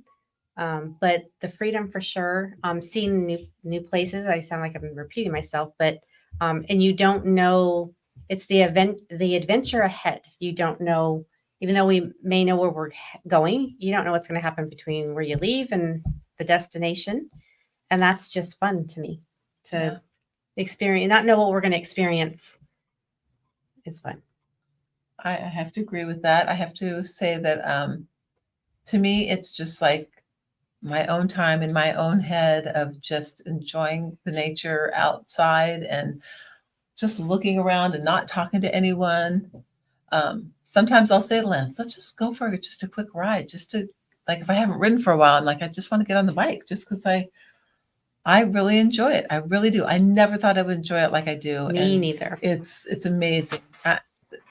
But the freedom for sure. Seeing new places. I sound like I'm repeating myself, but and you don't know, it's the adventure ahead. You don't know, even though we may know where we're going, you don't know what's going to happen between where you leave and the destination. And that's just fun to me to experience, not know what we're going to experience. It's fun. I have to agree with that. I have to say that to me, it's just like my own time in my own head of just enjoying the nature outside and just looking around and not talking to anyone. Sometimes I'll say to Lance, let's just go for just a quick ride, just to, like, if I haven't ridden for a while, I'm like, I just want to get on the bike just because I really enjoy it. I really do. I never thought I would enjoy it like I do. Me And neither. it's amazing.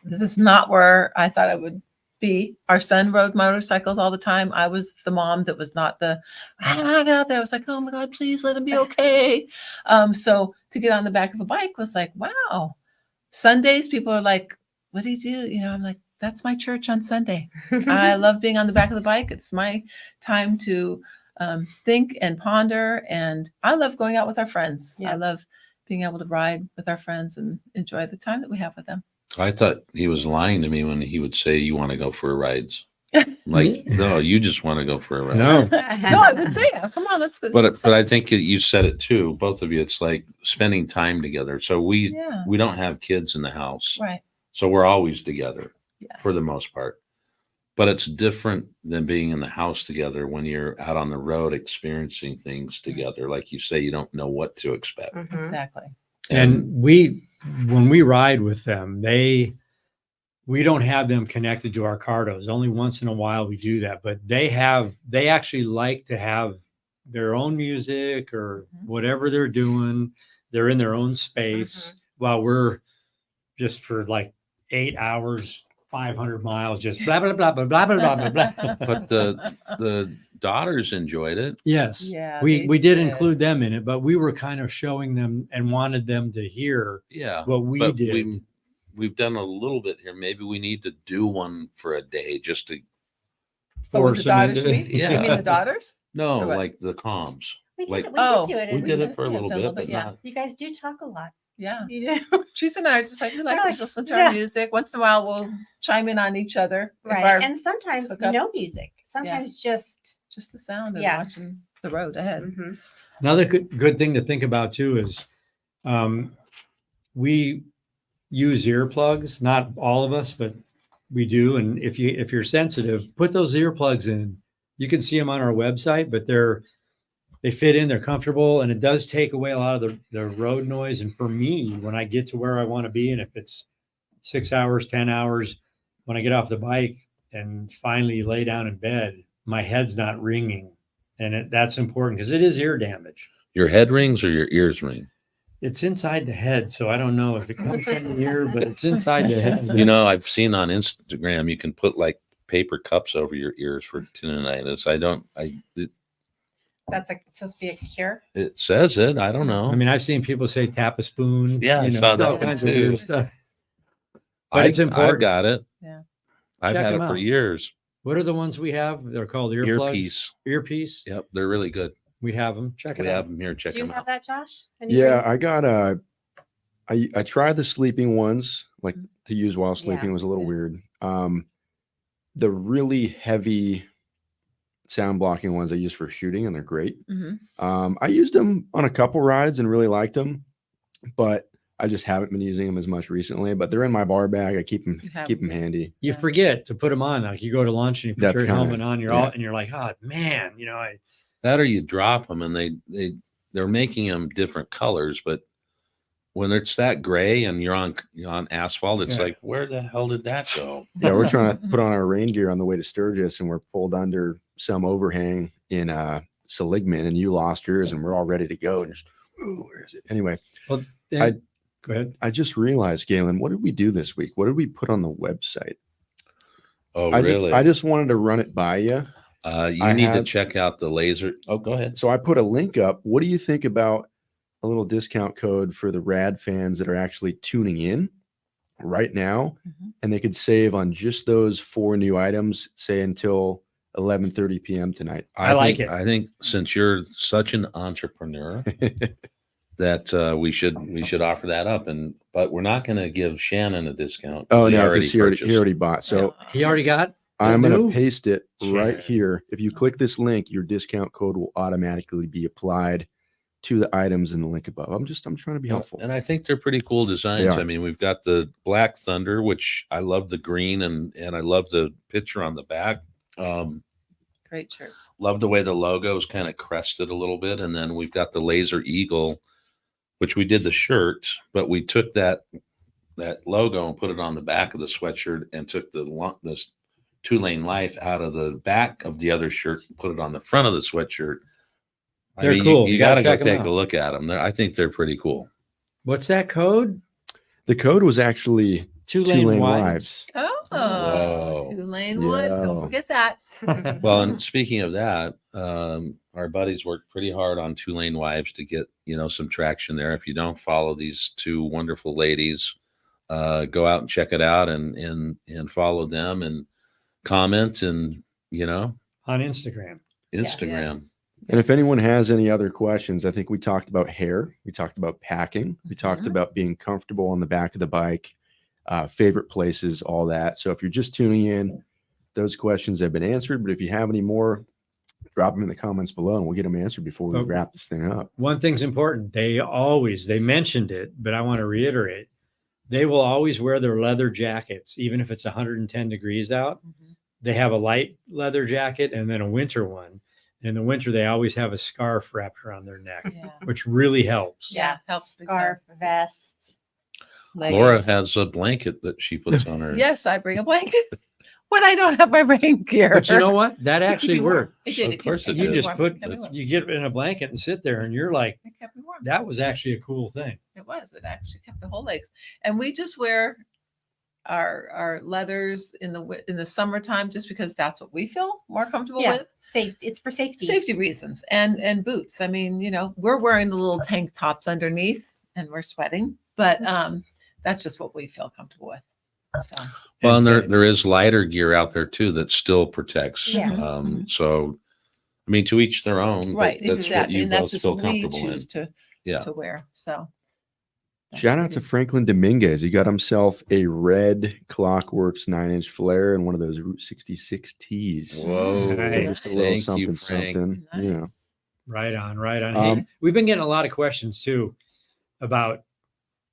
This is not where I thought I would be. Our son rode motorcycles all the time. I was the mom that was not the, get out there. I was like, oh my God, please let him be okay. So to get on the back of a bike was like, wow. Sundays, people are like, what do you do? You know, I'm like, that's my church on Sunday. I love being on the back of the bike. It's my time to think and ponder. And I love going out with our friends. Yeah. I love being able to ride with our friends and enjoy the time that we have with them. I thought he was lying to me when he would say, you want to go for rides. Like, no, you just want to go for a ride. No. No, I would say, come on, let's go. But I think you said it too, both of you. It's like spending time together. So we don't have kids in the house. Right. So we're always together Yeah. for the most part. But it's different than being in the house together when you're out on the road experiencing things together. Like you say, you don't know what to expect. Mhm. Exactly. And when we ride with them, we don't have them connected to our cardos. Only once in a while we do that, but they actually like to have their own music or whatever they're doing. They're in their own space while we're just for like 8 hours, 500 miles, just blah, blah, blah, blah, blah, blah, blah, blah. But the daughters enjoyed it. Yes. Yeah, We they did did. include them in it, but we were kind of showing them and wanted them to hear Yeah. what we But did. we've done a little bit here. Maybe we need to do one for a day just to But with force the them daughters, into you it. mean? Yeah. You mean the daughters? no, Or what? like the comms. We did, Like- we Oh, did do it. We did it for a Yeah, little done a little bit, but bit, yeah. not. You guys do talk a lot. Yeah. You do. Teresa and I are just like, we like We're to like, just listen to yeah. our music. Once in a while, we'll chime in on each other. If Right. our, And sometimes hook up. no music. Sometimes just. just the sound and Yeah. watching the road ahead. Mhm. Another good thing to think about too is we use earplugs, not all of us, but we do. And if you're sensitive, put those earplugs in. You can see them on our website, but they fit in, they're comfortable, and it does take away a lot of the road noise. And for me, when I get to where I want to be, and if it's 6 hours, 10 hours, when I get off the bike and finally lay down in bed, my head's not ringing. And that's important because it is ear damage. Your head rings or your ears ring? It's inside the head, so I don't know if it comes from the ear, but it's inside the head. You know, I've seen on Instagram you can put like paper cups over your ears for tinnitus. That's supposed to be a cure. It says it. I don't know. I mean, I've seen people say tap a spoon. Yeah, I you know, saw it's that all one kinds of too. weird stuff. But it's I've important. got it. Yeah. I've Check had it them for out. years. What are the ones we have? They're called earplugs. Earpiece. Earpiece. Yep, they're really good. We have them. Check it We out. have them here. Check Do you them have out. that, Josh? Yeah, I got I tried the sleeping ones, like to use while sleeping. Yeah. It was a little Yeah. weird. The really heavy sound blocking ones I use for shooting, and they're great. I used them on a couple rides and really liked them, but I just haven't been using them as much recently. But they're in my bar bag. I keep them You have keep them them. handy. You Yeah. forget to put them on. Like you go to lunch and you put That's your kinda- helmet on. You're yeah. all and you're like, oh man, That or you drop them and they're making them different colors, but when it's that gray and you're on asphalt, it's Yeah. like, where the hell did that go? Yeah, we're trying to put on our rain gear on the way to Sturgis, and we're pulled under some overhang in Seligman, and you lost yours, and we're all ready to go. And just, ooh, where is it? Anyway, Well, I- go ahead. I just realized, Galen, what did we do this week? What did we put on the website? Oh, I really? I just wanted to run it by you. You I need to have- check out the laser. Oh, go ahead. So I put a link up. What do you think about a little discount code for the rad fans that are actually tuning in right now? Mhm. And they could save on just those 4 new items, say until 11:30 p.m. tonight. I like think, it. I think since you're such an entrepreneur that we should offer that up, but we're not going to give Shannon a discount. Oh he no, already because he already purchased. bought. So He already got. I'm going new? to paste it right Sure. here. If you click this link, your discount code will automatically be applied to the items in the link above. I'm trying to be helpful. And I think they're pretty cool designs. They are. I mean, we've got the Black Thunder, which I love the green and I love the picture on the back. Great shirts. Love the way the logo is kind of crested a little bit. And then we've got the Laser Eagle, which we did the shirt, but we took that logo and put it on the back of the sweatshirt and took this 2LaneLIVE out of the back of the other shirt and put it on the front of the sweatshirt. They're cool. You You got to gotta go check 'em take a out. look at them. I think they're pretty cool. What's that code? The code was actually 2-lane wives. Oh, Whoa. 2-lane wives. Don't Yeah. forget that. Well, and speaking of that, our buddies worked pretty hard on 2LaneLIVEs to get, some traction there. If you don't follow these two wonderful ladies, go out and check it out and follow them and comment and, On Instagram. Instagram. Yes. And if anyone has any other questions, I think we talked about hair. We talked about packing. We talked Mhm. about being comfortable on the back of the bike, favorite places, all that. So if you're just tuning in, those questions have been answered. But if you have any more, drop them in the comments below and we'll get them answered before we Okay. wrap this thing up. One thing's important. They mentioned it, but I want to reiterate. They will always wear their leather jackets, even if it's 110 degrees out. Mhm. They have a light leather jacket and then a winter one. In the winter, they always have a scarf wrapped around their neck, Yeah. which really helps. Yeah. Helps. big time. Scarf, vest. Laura Leggings. has a blanket that she puts on her. Yes, I bring a blanket when I don't have my rain gear. But you know what? That To keep actually me warm. worked. It did. Of It kept- course it it kept You me did. just warm. put, It kept me warm. you get in a blanket and sit there and you're like, It kept me warm. that was actually a cool thing. It was. It actually kept the whole legs. And we just wear our leathers in the summertime just because that's what we feel more comfortable Yeah. with. It's for safety. Safety reasons and boots. I mean, we're wearing the little tank tops underneath and we're sweating, but that's just what we feel comfortable with. So Well, and safe. there is lighter gear out there too that still protects. Yeah. So, I mean, to each their own. but right, That's what exactly. you And that's both just feel what we comfortable in. choose to Yeah. wear. So that's Shout out to pretty- Franklin Dominguez. He got himself a red Klock Werks 9-inch flare and one of those Route 66 tees. Whoa. Nice. Just a little Thank something, you, Frank. something. You know. Nice. Right on, right on. Hey, we've been getting a lot of questions too about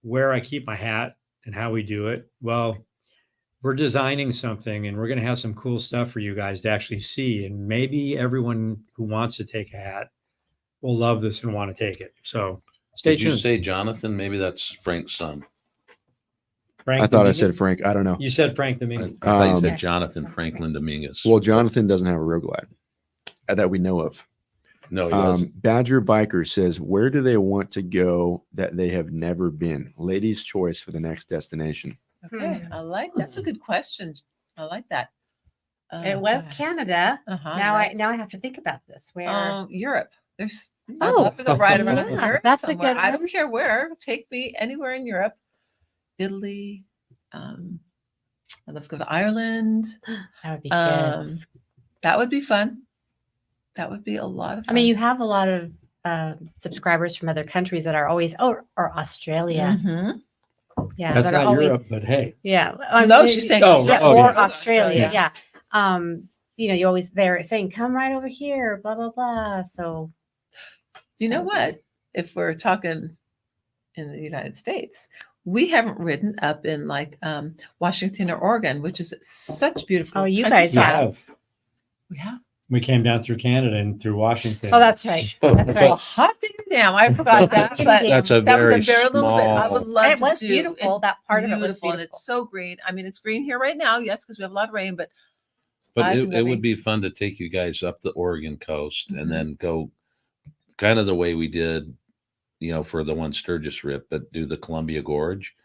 where I keep my hat and how we do it. Well, we're designing something and we're going to have some cool stuff for you guys to actually see. And maybe everyone who wants to take a hat will love this and want to take it. So stay Did you tuned. say Jonathan? Maybe that's Frank's son. Frank I thought I Dominguez? said Frank. I don't know. You said Frank I, Dominguez. I thought you Um, said Jonathan Franklin Dominguez. Well, Jonathan doesn't have a road glide that we know of. no, he doesn't. Badger Biker says, where do they want to go that they have never been? Ladies' choice for the next destination. Okay, I like that's a good question. I like that. It was Canada. Uh-huh, Now I that's- have to think about this. Where Europe. There's I'd Oh, love to go ride around in yeah, Europe that's a somewhere. good I one. don't care where. Take me anywhere in Europe. Italy. I'd love to go to Ireland. that would be Um, good. That would be fun. That would be a lot of fun. I mean, you have a lot of subscribers from other countries that are always or Australia. Mhm. Yeah, That's that are not always, Europe, but hey. yeah. No, she's saying Oh, yeah, okay. or Okay. Australia. Australia. Yeah. You always they're saying, come right over here, blah blah blah. So You know Okay. what? If we're talking in the United States, we haven't ridden up in like Washington or Oregon, which is such beautiful. Oh, you guys We countryside. have. We have. We came down through Canada and through Washington. Oh, that's right. That's Well, right. hot damn, I forgot that. Hot But damn. That's a that very was a very little bit. I would small. love It to was do. beautiful. It's That part of it was beautiful, and beautiful. it's so green. I mean, it's green here right now, yes, because we have a lot of rain, but But I it, think it that'd would be fun to take you guys up the Oregon coast Mhm. and then go kind of the way we did, for the one Sturgis Rip, but do the Columbia Gorge.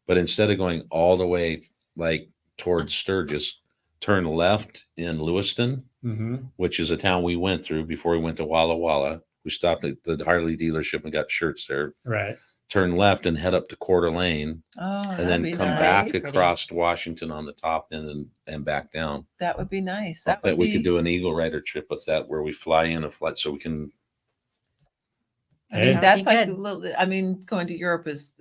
But instead of going all the way like towards Sturgis, turn left in Lewiston, Mhm. which is a town we went through before we went to Walla Walla. We stopped at the Harley dealership and got shirts there. Right. Turn left and head up to Coeur d'Alene, oh, and that'd then be come nice. back Pretty. across Washington on the top end and back down. That would be nice. I That would bet we could be. do an EagleRider trip with that, where we fly in a flight so we can. I mean, Hey. that's That'd be like a good. little. I mean, going to Europe is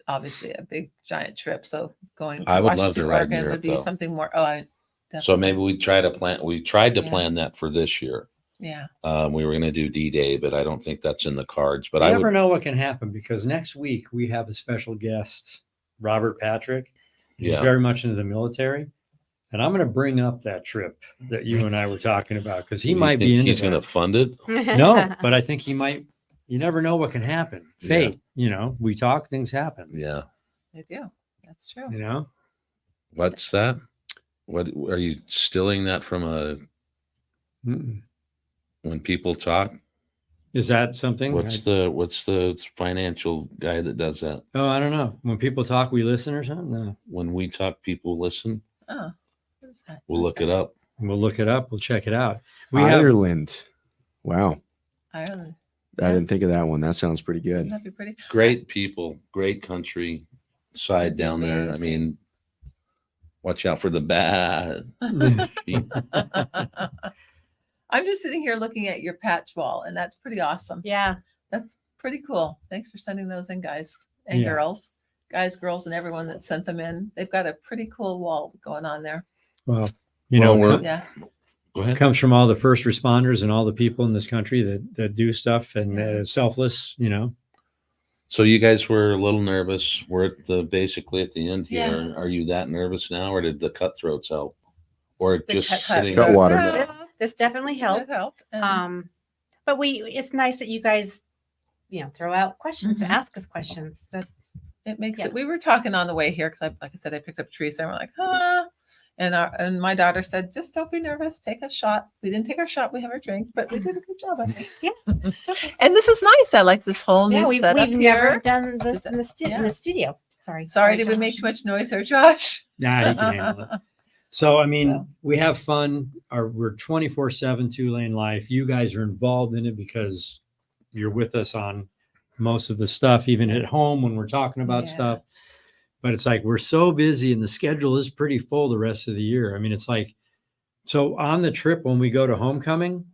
obviously a big giant trip. So going to I would love Washington, to ride in Oregon Europe, would be though. something more. Oh, I So definitely. maybe we try to plan. We tried to Yeah. plan that for this year. Yeah. We were going to do D-Day, but I don't think that's in the cards. But You I never would. know what can happen because next week we have a special guest, Robert Patrick. He's Yeah. very much into the military. And I'm going to bring up that trip that you and I were talking about because he You might be think into he's going to that. fund it. No, but I think he might. You never know what can happen. Yeah. Fate, we talk, things happen. Yeah. They do. That's true. You know? What's that? What are you stealing that from Mm-mm. when people talk? Is that something? What's the financial guy that does that? Oh, I don't know. When people talk, we listen or something? No. When we talk, people listen. Oh, what is that? We'll look it up. We'll look it up. We'll check it out. We have Ireland. Wow. Ireland. I didn't think of that one. That sounds pretty good. That'd be pretty. Great people, great country side That'd be down there. I amazing. mean, watch out for the bad sheep. I'm just sitting here looking at your patch wall, and that's pretty awesome. Yeah. That's pretty cool. Thanks for sending those in, guys and Yeah. girls, girls, and everyone that sent them in. They've got a pretty cool wall going on there. Well, Well, we're- Yeah. Go ahead. comes from all the first responders and all the people in this country that do stuff and Yeah. selfless, So you guys were a little nervous. We're basically at the end here. Yeah. Are you that nervous now, or did the cutthroats help, or The just cut- sitting? Cut water. Yeah, This definitely it helped. helped. And But it's nice that you guys, throw out questions Mhm. to ask us questions. That's it makes yeah. it. We were talking on the way here because, like I said, I picked up trees, and we're like, and my daughter said, just don't be nervous. Take a shot. We didn't take our shot. We have our drink, but we did a good job, I think. it's okay. And this is nice. I like this whole new We've setup never here. done this in the, Yeah. in the studio. Sorry. Sorry, did we make Josh. too much noise there, Josh? nah, he can handle it. So, I mean, So. we have fun. We're 24/7 2-lane life. You guys are involved in it because you're with us on most of the stuff, even at home when we're talking about Yeah. stuff. But it's like we're so busy and the schedule is pretty full the rest of the year. I mean, it's like, so on the trip when we go to homecoming,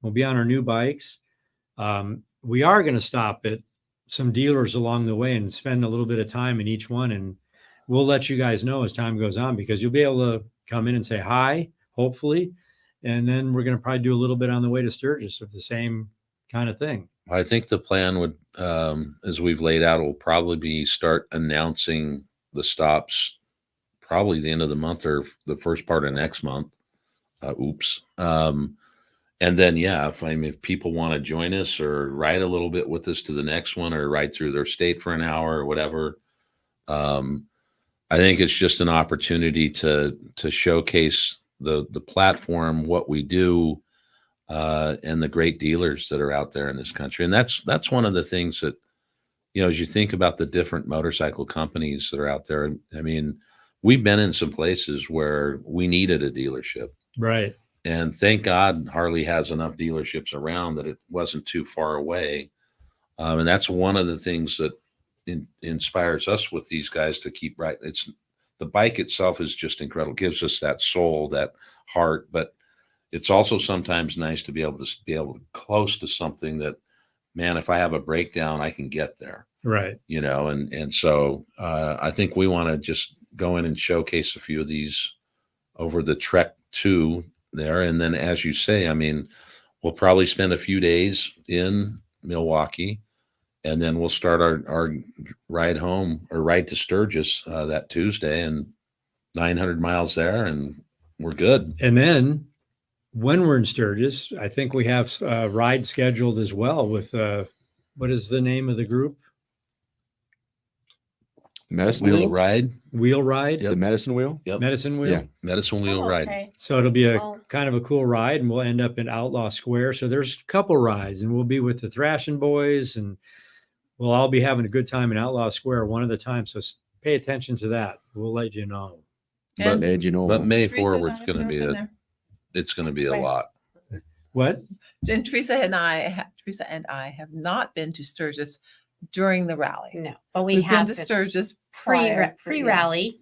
we'll be on our new bikes. We are going to stop at some dealers along the way and spend a little bit of time in each one. And we'll let you guys know as time goes on because you'll be able to come in and say hi, hopefully. And then we're going to probably do a little bit on the way to Sturgis of the same kind of thing. I think the plan would, as we've laid out, will probably be start announcing the stops probably the end of the month or the first part of next month. And then, yeah, if people want to join us or ride a little bit with us to the next one or ride through their state for an hour or whatever, I think it's just an opportunity to showcase the platform, what we do, and the great dealers that are out there in this country. And that's one of the things that, as you think about the different motorcycle companies that are out there, I mean, we've been in some places where we needed a dealership. Right. And thank God Harley has enough dealerships around that it wasn't too far away. And that's one of the things that inspires us with these guys to keep right. It's the bike itself is just incredible. It gives us that soul, that heart, but it's also sometimes nice to be able to close to something that, man, if I have a breakdown, I can get there. Right. And so I think we want to just go in and showcase a few of these over the Trek 2 there. And then, as you say, I mean, we'll probably spend a few days in Milwaukee, and then we'll start our ride home or ride to Sturgis that Tuesday, and 900 miles there, and we're good. And then when we're in Sturgis, I think we have a ride scheduled as well with what is the name of the group? Medicine Wheel wheel? ride. Wheel Ride, The medicine wheel? Yep. Medicine Wheel. Yeah. Medicine wheel Oh, ride. okay. So it'll be a Well- kind of a cool ride, and we'll end up in Outlaw Square. So there's a couple rides, and we'll be with the Thrashin boys, and we'll all be having a good time in Outlaw Square one at a time. So pay attention to that. We'll let you know. But Edge and But Oval. May Teresa and I forward's have going to never be been a there. it's going to be a Right. lot. What? And Teresa and I have not been to Sturgis during the rally. No, but we We've have been to Sturgis pre rally.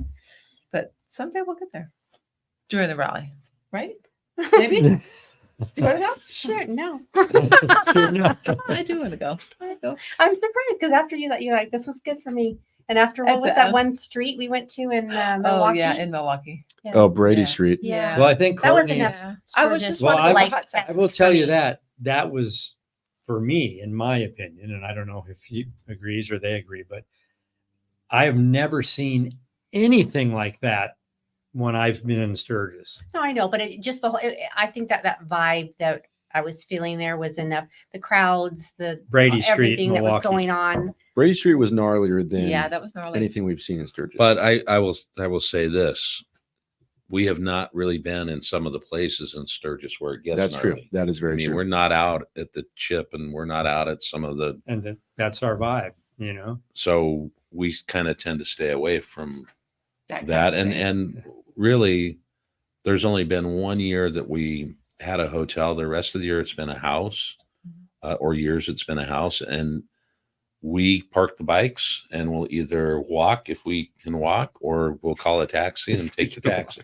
but someday we'll get there during the rally, right? Maybe. Do you want to go? Sure, no. I do want to go. I go. I'm surprised because after you're like, this was good for me. And after what At was the- that one street we went to in Milwaukee? Oh yeah, in Milwaukee. Yeah. Oh, Brady Yeah. Street. Yeah. Well, I think That wasn't Courtney. enough. Yeah. I was Sturgis. just Well, wanted to I- go hot sauce. I will tell you that was for me, in my opinion, and I don't know if he agrees or they agree, but I have never seen anything like that when I've been in Sturgis. No, I know, but it just the whole. I think that vibe that I was feeling there was enough. The crowds, the Brady Street, everything that was Milwaukee. going on. Brady Street was gnarlier than Yeah, that was gnarly. anything we've seen in Sturgis. But I will say this: we have not really been in some of the places in Sturgis where it gets. that's true. gnarly. That is I very mean, true. we're not out at the chip, and we're not out at some of the. And that's our vibe, you know. So we kind of tend to stay away from kind that, of thing. and really, there's only been 1 year that we had a hotel. The rest of the year, it's been a house, or years it's been a house, and we park the bikes, and we'll either walk if we can walk, or we'll call a taxi and take the taxi.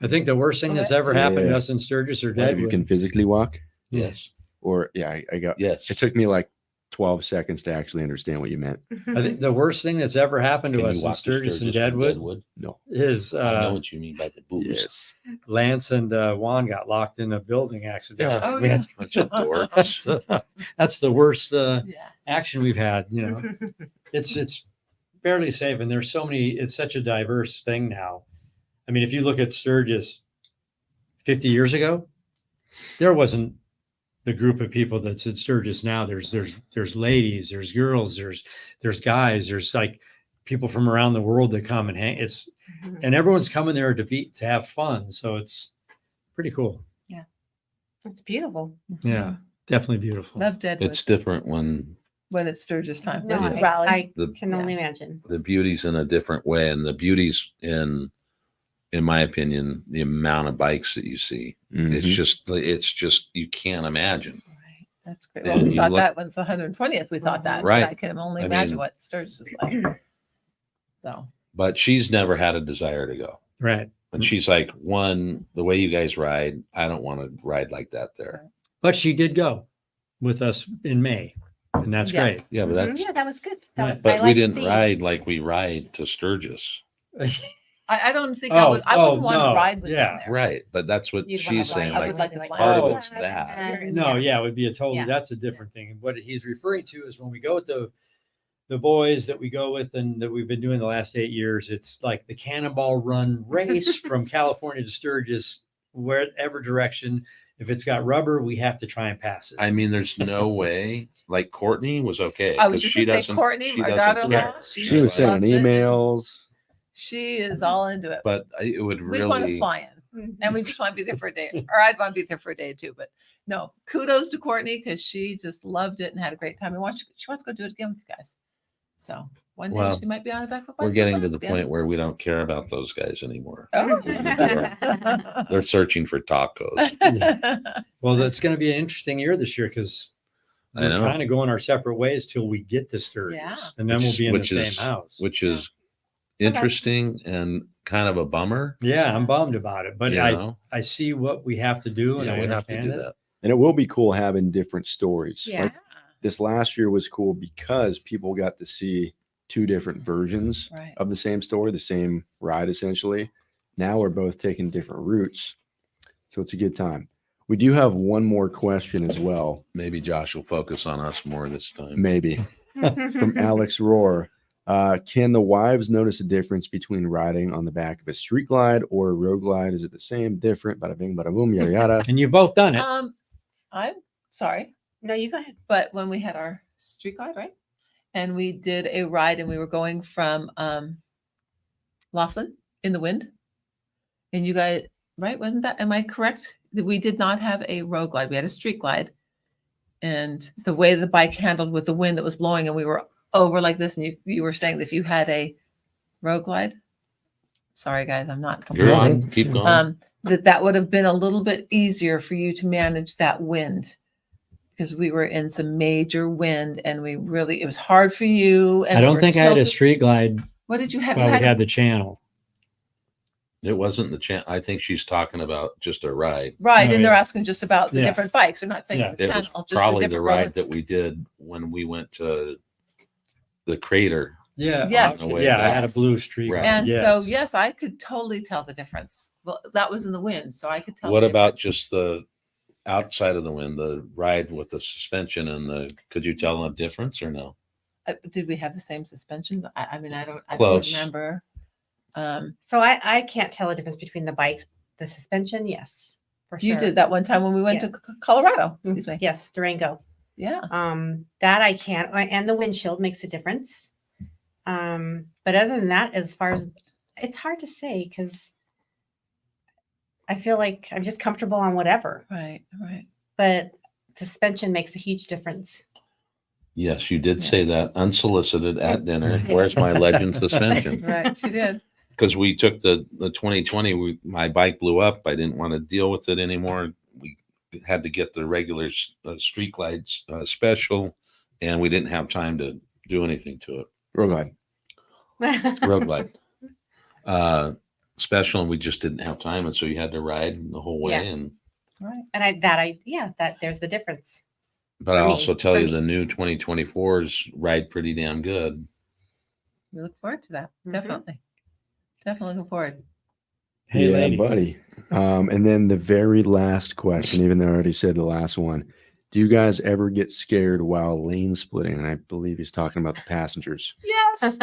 I think the worst thing that's ever happened to Yeah. us in Sturgis or Like, if you Deadwood. can physically walk, Yes, or I got. yes. It took me like 12 seconds to actually understand what you meant. I think the worst thing that's ever happened to Can you us in walk to Sturgis and from Deadwood No. is I know what you mean by the booze. Yes. Lance and Juan got locked in a building accident. Oh, We had- Bunch of dorks. that's the worst yeah. action we've had. You know, it's fairly safe, and there's so many. It's such a diverse thing now. I mean, if you look at Sturgis 50 years ago, there wasn't the group of people that's at Sturgis now. There's ladies, there's girls, there's guys, there's like people from around the world that come and hang. And everyone's coming there to have fun. So it's pretty cool. It's beautiful. Yeah, definitely beautiful. Love Deadwood It's different when when it's Sturgis time. No, When it's I, rally. I the can only imagine. the beauty's in a different way, and the beauty's in my opinion, the amount of bikes that you see. It's Mhm. just you can't imagine. Right. That's great. And Well, we you thought look- that when it's the 120th, we thought that. Right. I can only I imagine mean- what Sturgis is like. So But she's never had a desire to go. Right. And she's like, one, the way you guys ride, I don't want to ride like that there. But she did go with us in May, and that's Yes. Yeah, but that's Yeah, that was good. Right. I but we liked didn't seeing- ride like we ride to Sturgis. great. I don't think I would. I wouldn't want to no, ride with yeah. them there. Right. But that's what You'd wanna she's ride- saying. I Like would like to fly. part of Oh. it's that. And- No, yeah, it would be a totally. Yeah. That's a different thing. What he's referring to is when we go with the boys that we go with and that we've been doing the last 8 years. It's like the Cannonball Run race from California to Sturgis, wherever direction. If it's got rubber, we have to try and pass it. I mean, there's no way. Like Courtney was okay. I was 'cause just she going to say, doesn't. Courtney, she my doesn't daughter-in-law, care. She was sending loves it. emails. She is all into it. But it would We want to really. fly in, Mhm. and we just want to be there for a day, or I'd want to be there for a day too. But no, kudos to Courtney because she just loved it and had a great time. And she wants to go do it again with you guys. So one day Well, she might be on the back of a We're bike getting with to us the again. point where we don't care about those guys anymore. Oh. They're searching for tacos. Well, that's going to be an interesting year this year because I we're know. kind of going our separate ways till we get to Sturgis, Yeah. and then we'll be in the same is- house. Which is interesting and kind of a bummer. Yeah, I'm bummed about it, but you know? I see what we have to do, and Yeah, I we have to understand do it. that. And it will be cool having different stories. Yeah. Like this last year was cool because people got to see two different versions Right. of the same story, the same ride essentially. Now we're both taking different routes. So it's a good time. We do have one more question as well, Maybe Josh will focus on us more this time. maybe from Alex Rohr. Can the wives notice a difference between riding on the back of a street glide or a road glide? Is it the same, different? Bada bing, bada boom, yada yada. And you've both done it. I'm sorry, No, you go ahead. but when we had our street glide, right? And we did a ride and we were going from Laughlin in the wind. And you guys, right? Wasn't that, am I correct? That we did not have a road glide. We had a street glide. And the way the bike handled with the wind that was blowing and we were over like this, and you were saying that if you had a road glide, sorry guys, I'm not You're on. complaining. Keep going. That would have been a little bit easier for you to manage that wind because we were in some major wind and we really, it was hard for you. And I we don't were think I had a tilted. street glide What did you have? while You we had- had the channel. It wasn't the channel. I think she's talking about just a ride. Right, No, and they're yeah. asking just about the Yeah. different bikes. They're not saying Yeah. the It was channel, just probably the different ride roads. that we did when we went to the crater. Yeah. Yes. on the way Yeah, I had a back. blue street. Right. glide, And so, yes, I could totally tell the difference. Well, that was in the wind, so I could tell. What the about difference. just the outside of the wind, the ride with the suspension and the? Could you tell a difference or no? Did we have the same suspensions? I mean, I don't Close. remember. So I can't tell the difference between the bikes. The suspension, yes, for sure. You did that one time when we went Yes. to Colorado. Excuse me. Yes, Durango. Yeah. That I can't. And the windshield makes a difference. But other than that, as far as it's hard to say because I feel like I'm just comfortable on whatever. Right. Right. But suspension makes a huge difference. Yes, you did say Yes. that unsolicited at dinner. Where's my Legend suspension? Right. She did. Because we took the 2020, my bike blew up. I didn't want to deal with it anymore. We had to get the regular street glides special, and we didn't have time to do anything to it. Road glide. Road glide special, and we just didn't have time, and so you had to ride the whole way. Yeah. And Right. And that there's the difference. but I For me, also tell for you me. the new 2024s ride pretty damn good. We look forward to that. Mhm. Definitely. Definitely looking forward. Hey, yeah, ladies. buddy. And then the very last question, even though I already said the last one. Do you guys ever get scared while lane splitting? And I believe he's talking about the passengers. Yes.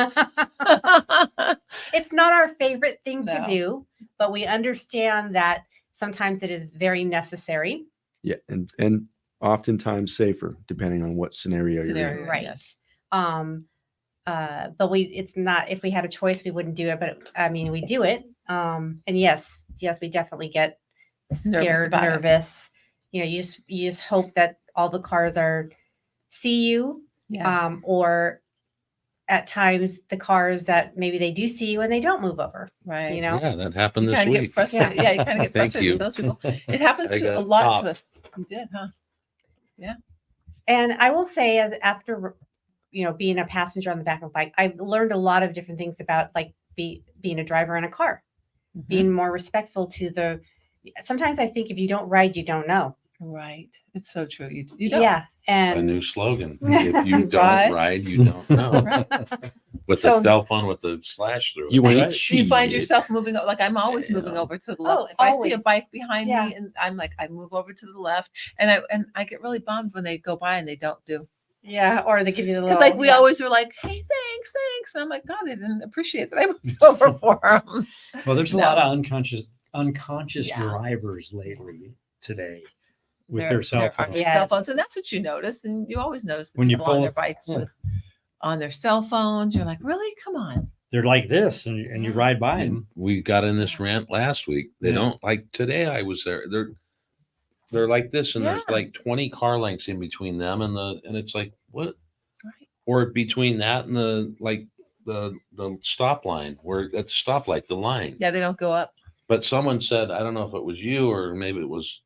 It's not our favorite thing No. to do, but we understand that sometimes it is very necessary. Yeah, and oftentimes safer, depending on what scenario you're in. Scenario. Right. Yes. But it's not, if we had a choice, we wouldn't do it, but I mean, we do it. And yes, we definitely get scared, about it. nervous. You know, you just hope that all the cars see you, Yeah. or at times the cars that maybe they do see you and they don't move over, Right. you know? Yeah, that happened You this kind of get week. frustrated. Yeah, you kind of get Thank frustrated you. with those people. It happens I to a got lot popped. to us. You did, huh? And I will say, as after being a passenger on the back of a bike, I've learned a lot of different things about like being a driver in a car, Mhm. being more respectful to the. Sometimes I think if you don't ride, you don't know. Right. It's so true. You don't. Yeah, A and new slogan. If you don't Right. ride, you don't know. Right. With So- the cell phone with the slash through. You it. ain't Right. So you find shit. yourself moving like I'm always moving Yeah. over to the left. Oh, If I see a always. bike behind Yeah. me and I'm like, I move over to the left and I get really bummed when they go by and they don't do. yeah, or they give you the Because little. like we yeah. always are like, hey, thanks. And I'm like, God, they didn't appreciate that I moved over for them. Well, there's a No. lot of unconscious Yeah. drivers lately today with their cell on phone. their Yes. cell phones. And that's what you notice. And you always notice the When you people on pull- their bikes yeah. with on their cell phones. You're like, really? Come on. They're like this, and you ride by And them. we got in this rant last week. They Yeah. don't like today. I was there. They're like this, and there's Yeah. like 20 car lengths in between them and it's like what? Right. Or between that and the stop line where at the stoplight, the line. Yeah, they don't go up. But someone said, I don't know if it was you or maybe it was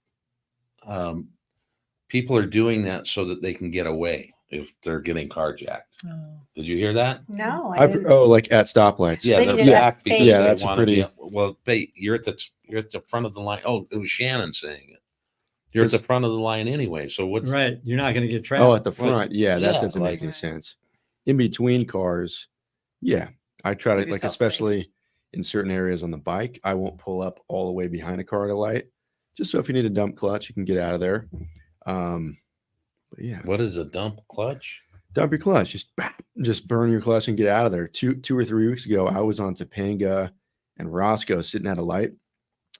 people are doing that so that they can get away if they're getting carjacked. Oh. Did you hear that? No, I didn't. Like at stoplights. Yeah, They they're did that back space. because Yeah, they that's a wanna be- pretty- well. You're at the front of the line. Oh, it was Shannon saying it. You're at the front of the line anyway. So what's Right. You're not going to get trapped. Oh, at the Well, front. Yeah, that yeah, doesn't like- make any sense. In between cars, yeah. I try to Give like, yourself especially space. in certain areas on the bike, I won't pull up all the way behind a car at a light. Just so if you need a dump clutch, you can get out of there. But yeah, what is a dump clutch? dump your clutch, just burn your clutch and get out of there. Two or 3 weeks ago, I was on Topanga and Roscoe sitting at a light,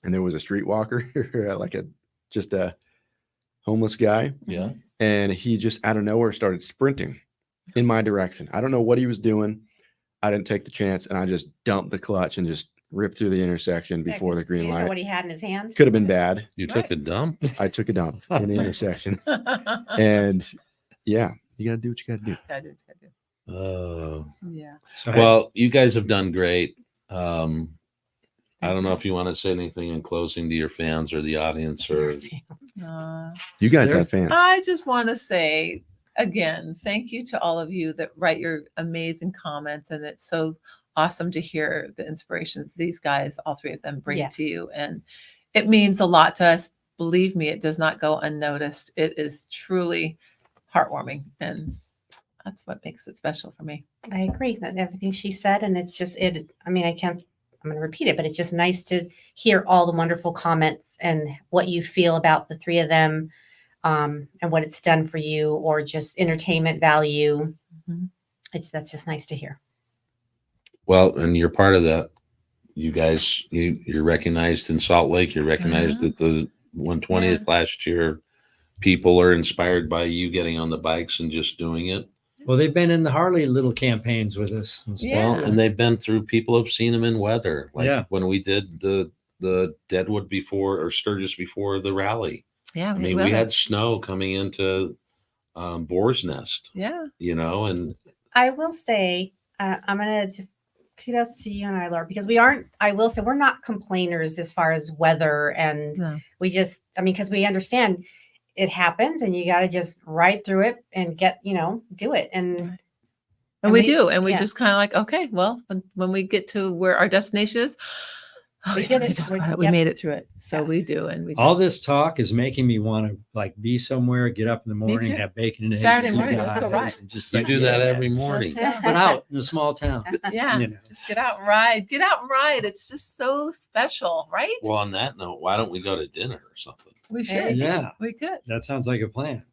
and there was a streetwalker, like just a homeless guy. Yeah. And he just out of nowhere started sprinting in my direction. I don't know what he was doing. I didn't take the chance, and I just dumped the clutch and just ripped through the intersection Yeah, before the 'cause green you didn't know light. what he had in his hand. Could have been bad. You took a dump. I took a dump in the intersection, and yeah, you got to do what you got to do. Gotta do what you gotta Oh, do. Yeah. So, well, you guys have done great. I don't know if you want to say anything in closing to your fans or the audience, or You guys There- have fans. I just want to say again, thank you to all of you that write your amazing comments. And it's so awesome to hear the inspirations these guys, all three of them, bring Yeah. to you. And it means a lot to us. Believe me, it does not go unnoticed. It is truly heartwarming. And that's what makes it special for me. I agree that everything she said, and it's just it. I mean, I'm going to repeat it, but it's just nice to hear all the wonderful comments and what you feel about the three of them, and what it's done for you, or just entertainment value. Mhm. That's just nice to hear. well, and you're part of that. You guys, you're recognized in Salt Lake. You're recognized at the 120th last year. People are inspired by you getting on the bikes and just doing it. well, they've been in the Harley little campaigns with us. And stuff. Yeah. Well, and they've been through. People have seen them in weather, like Yeah. when we did the Deadwood before, or Sturgis before the rally. Yeah. I mean, we had snow coming into Boar's Nest, Yeah. you know, and I will say, I'm going to just kudos to you and I, Laura, because I will say we're not complainers as far as weather. And No. we just, I mean, because we understand it happens and you got to just ride through it and do it. And And we do. And we yeah. just kind of like, okay, well, when we get to where our destination is, We we did don't need it. to talk We're- about it. We yep. made it through it. So Yeah. we do. And we just, All this talk is making me want to like be somewhere, get up in the morning, too. have bacon and eggs. Saturday with you morning, let's go guys, ride. and just you like, do that yeah, every morning. Let's But out in a small town. yeah, you know. just get out and ride. Get out and ride. It's just so special, right? Well, on that note, why don't we go to dinner or something? We There should. you Yeah, We could. that sounds like a plan.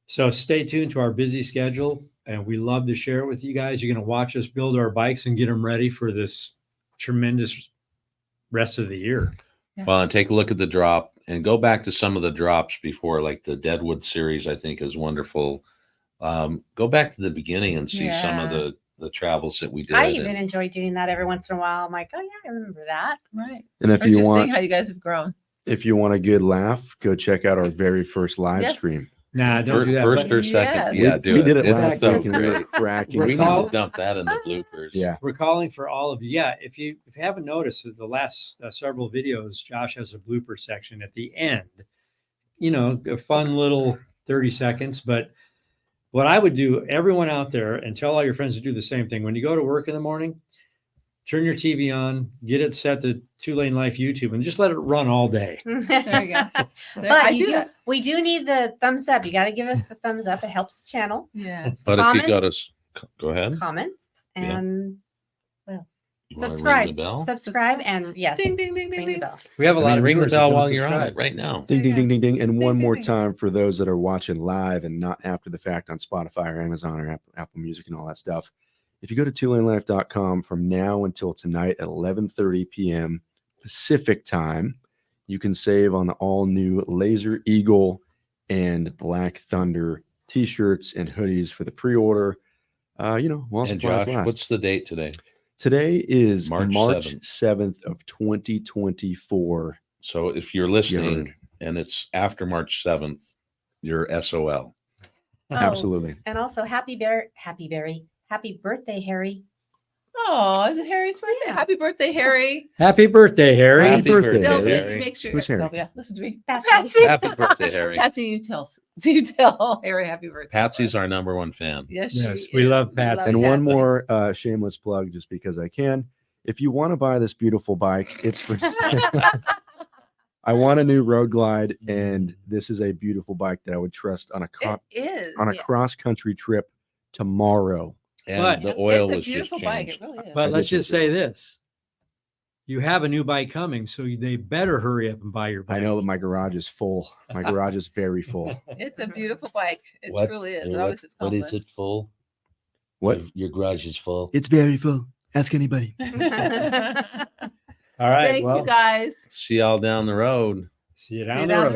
So stay tuned to our busy schedule, and we love to share it with you guys. You're going to watch us build our bikes and get them ready for this tremendous rest of the year. Yeah. Well, and take a look at the drop and go back to some of the drops before, like the Deadwood series, I think is wonderful. Go back to the beginning and see some of Yeah. the travels that we did. I even and- enjoy doing that every once in a while. I'm like, oh yeah, I remember that. Right. And if Or you just seeing want, how you guys have grown. if you want a good laugh, go check out our very first live Yes. stream. Nah, don't do that. First but or second. Yes. Yeah, do we it. did it It's last so week, and we great. were cracking. We We're need to called- dump that in the bloopers. Yeah. we're calling for all of you. Yeah, if you haven't noticed, the last several videos, Josh has a blooper section at the end. You know, a fun little 30 seconds. But what I would do, everyone out there, and tell all your friends to do the same thing. When you go to work in the morning, turn your TV on, get it set to 2LaneLIVE YouTube, and just let it run all day. There you go. There- But I you do that. we do need the thumbs up. You got to give us the thumbs up. It helps the channel. Yes. But if you go Comments? to, go ahead. Comments Yeah. and You wanna ring subscribe. the bell? Subscribe and yes, Ding, ding, ding, ding, ring the ding. bell. We have a I lot mean, of ring the viewers that bell don't while you're on subscribe. it right now. Ding, ding, ding, ding, ding. And Ding, one ding, more ding. time for those that are watching live and not after the fact on Spotify or Amazon or Apple Music and all that stuff. If you go to 2LaneLIVE.com from now until tonight at 11:30 p.m. Pacific time, you can save on the all new Laser Eagle and Black Thunder t-shirts and hoodies for the pre-order. While And supplies Josh, last. what's the date today? Today is March March 7th of 2024. So if you're listening You're- and it's after March 7th, you're SOL. Oh, Absolutely. And also happy birthday, Harry. Oh, is it Harry's birthday? Yeah. Happy birthday, Harry. Happy birthday, Harry. Happy birthday, Sylvia, Harry. you make sure. Who's Harry? Sylvia, listen to me. Patsy. Happy birthday, Harry. Patsy, you tell Harry happy birthday. Patsy's for us. our number one fan. Yes, Yes, she we is. love Patsy. And one Patsy. more shameless plug, just because I can. If you want to buy this beautiful bike, it's for. I want a new Road Glide, and this is a beautiful bike that I would trust on a It is. on a yeah. cross country trip tomorrow. And But- the oil It's a was just beautiful bike. changed. It really is. But let's just say this. you have a new bike coming, so they better hurry up and buy your bike. I know, but my garage is full. My garage is very full. It's a beautiful bike. It What- truly is. Hey, It always is what is it compliments. full? What? Your garage is full. It's very full. Ask anybody. All right. Thank well, you guys. See y'all down the road. see you See you down the down the road.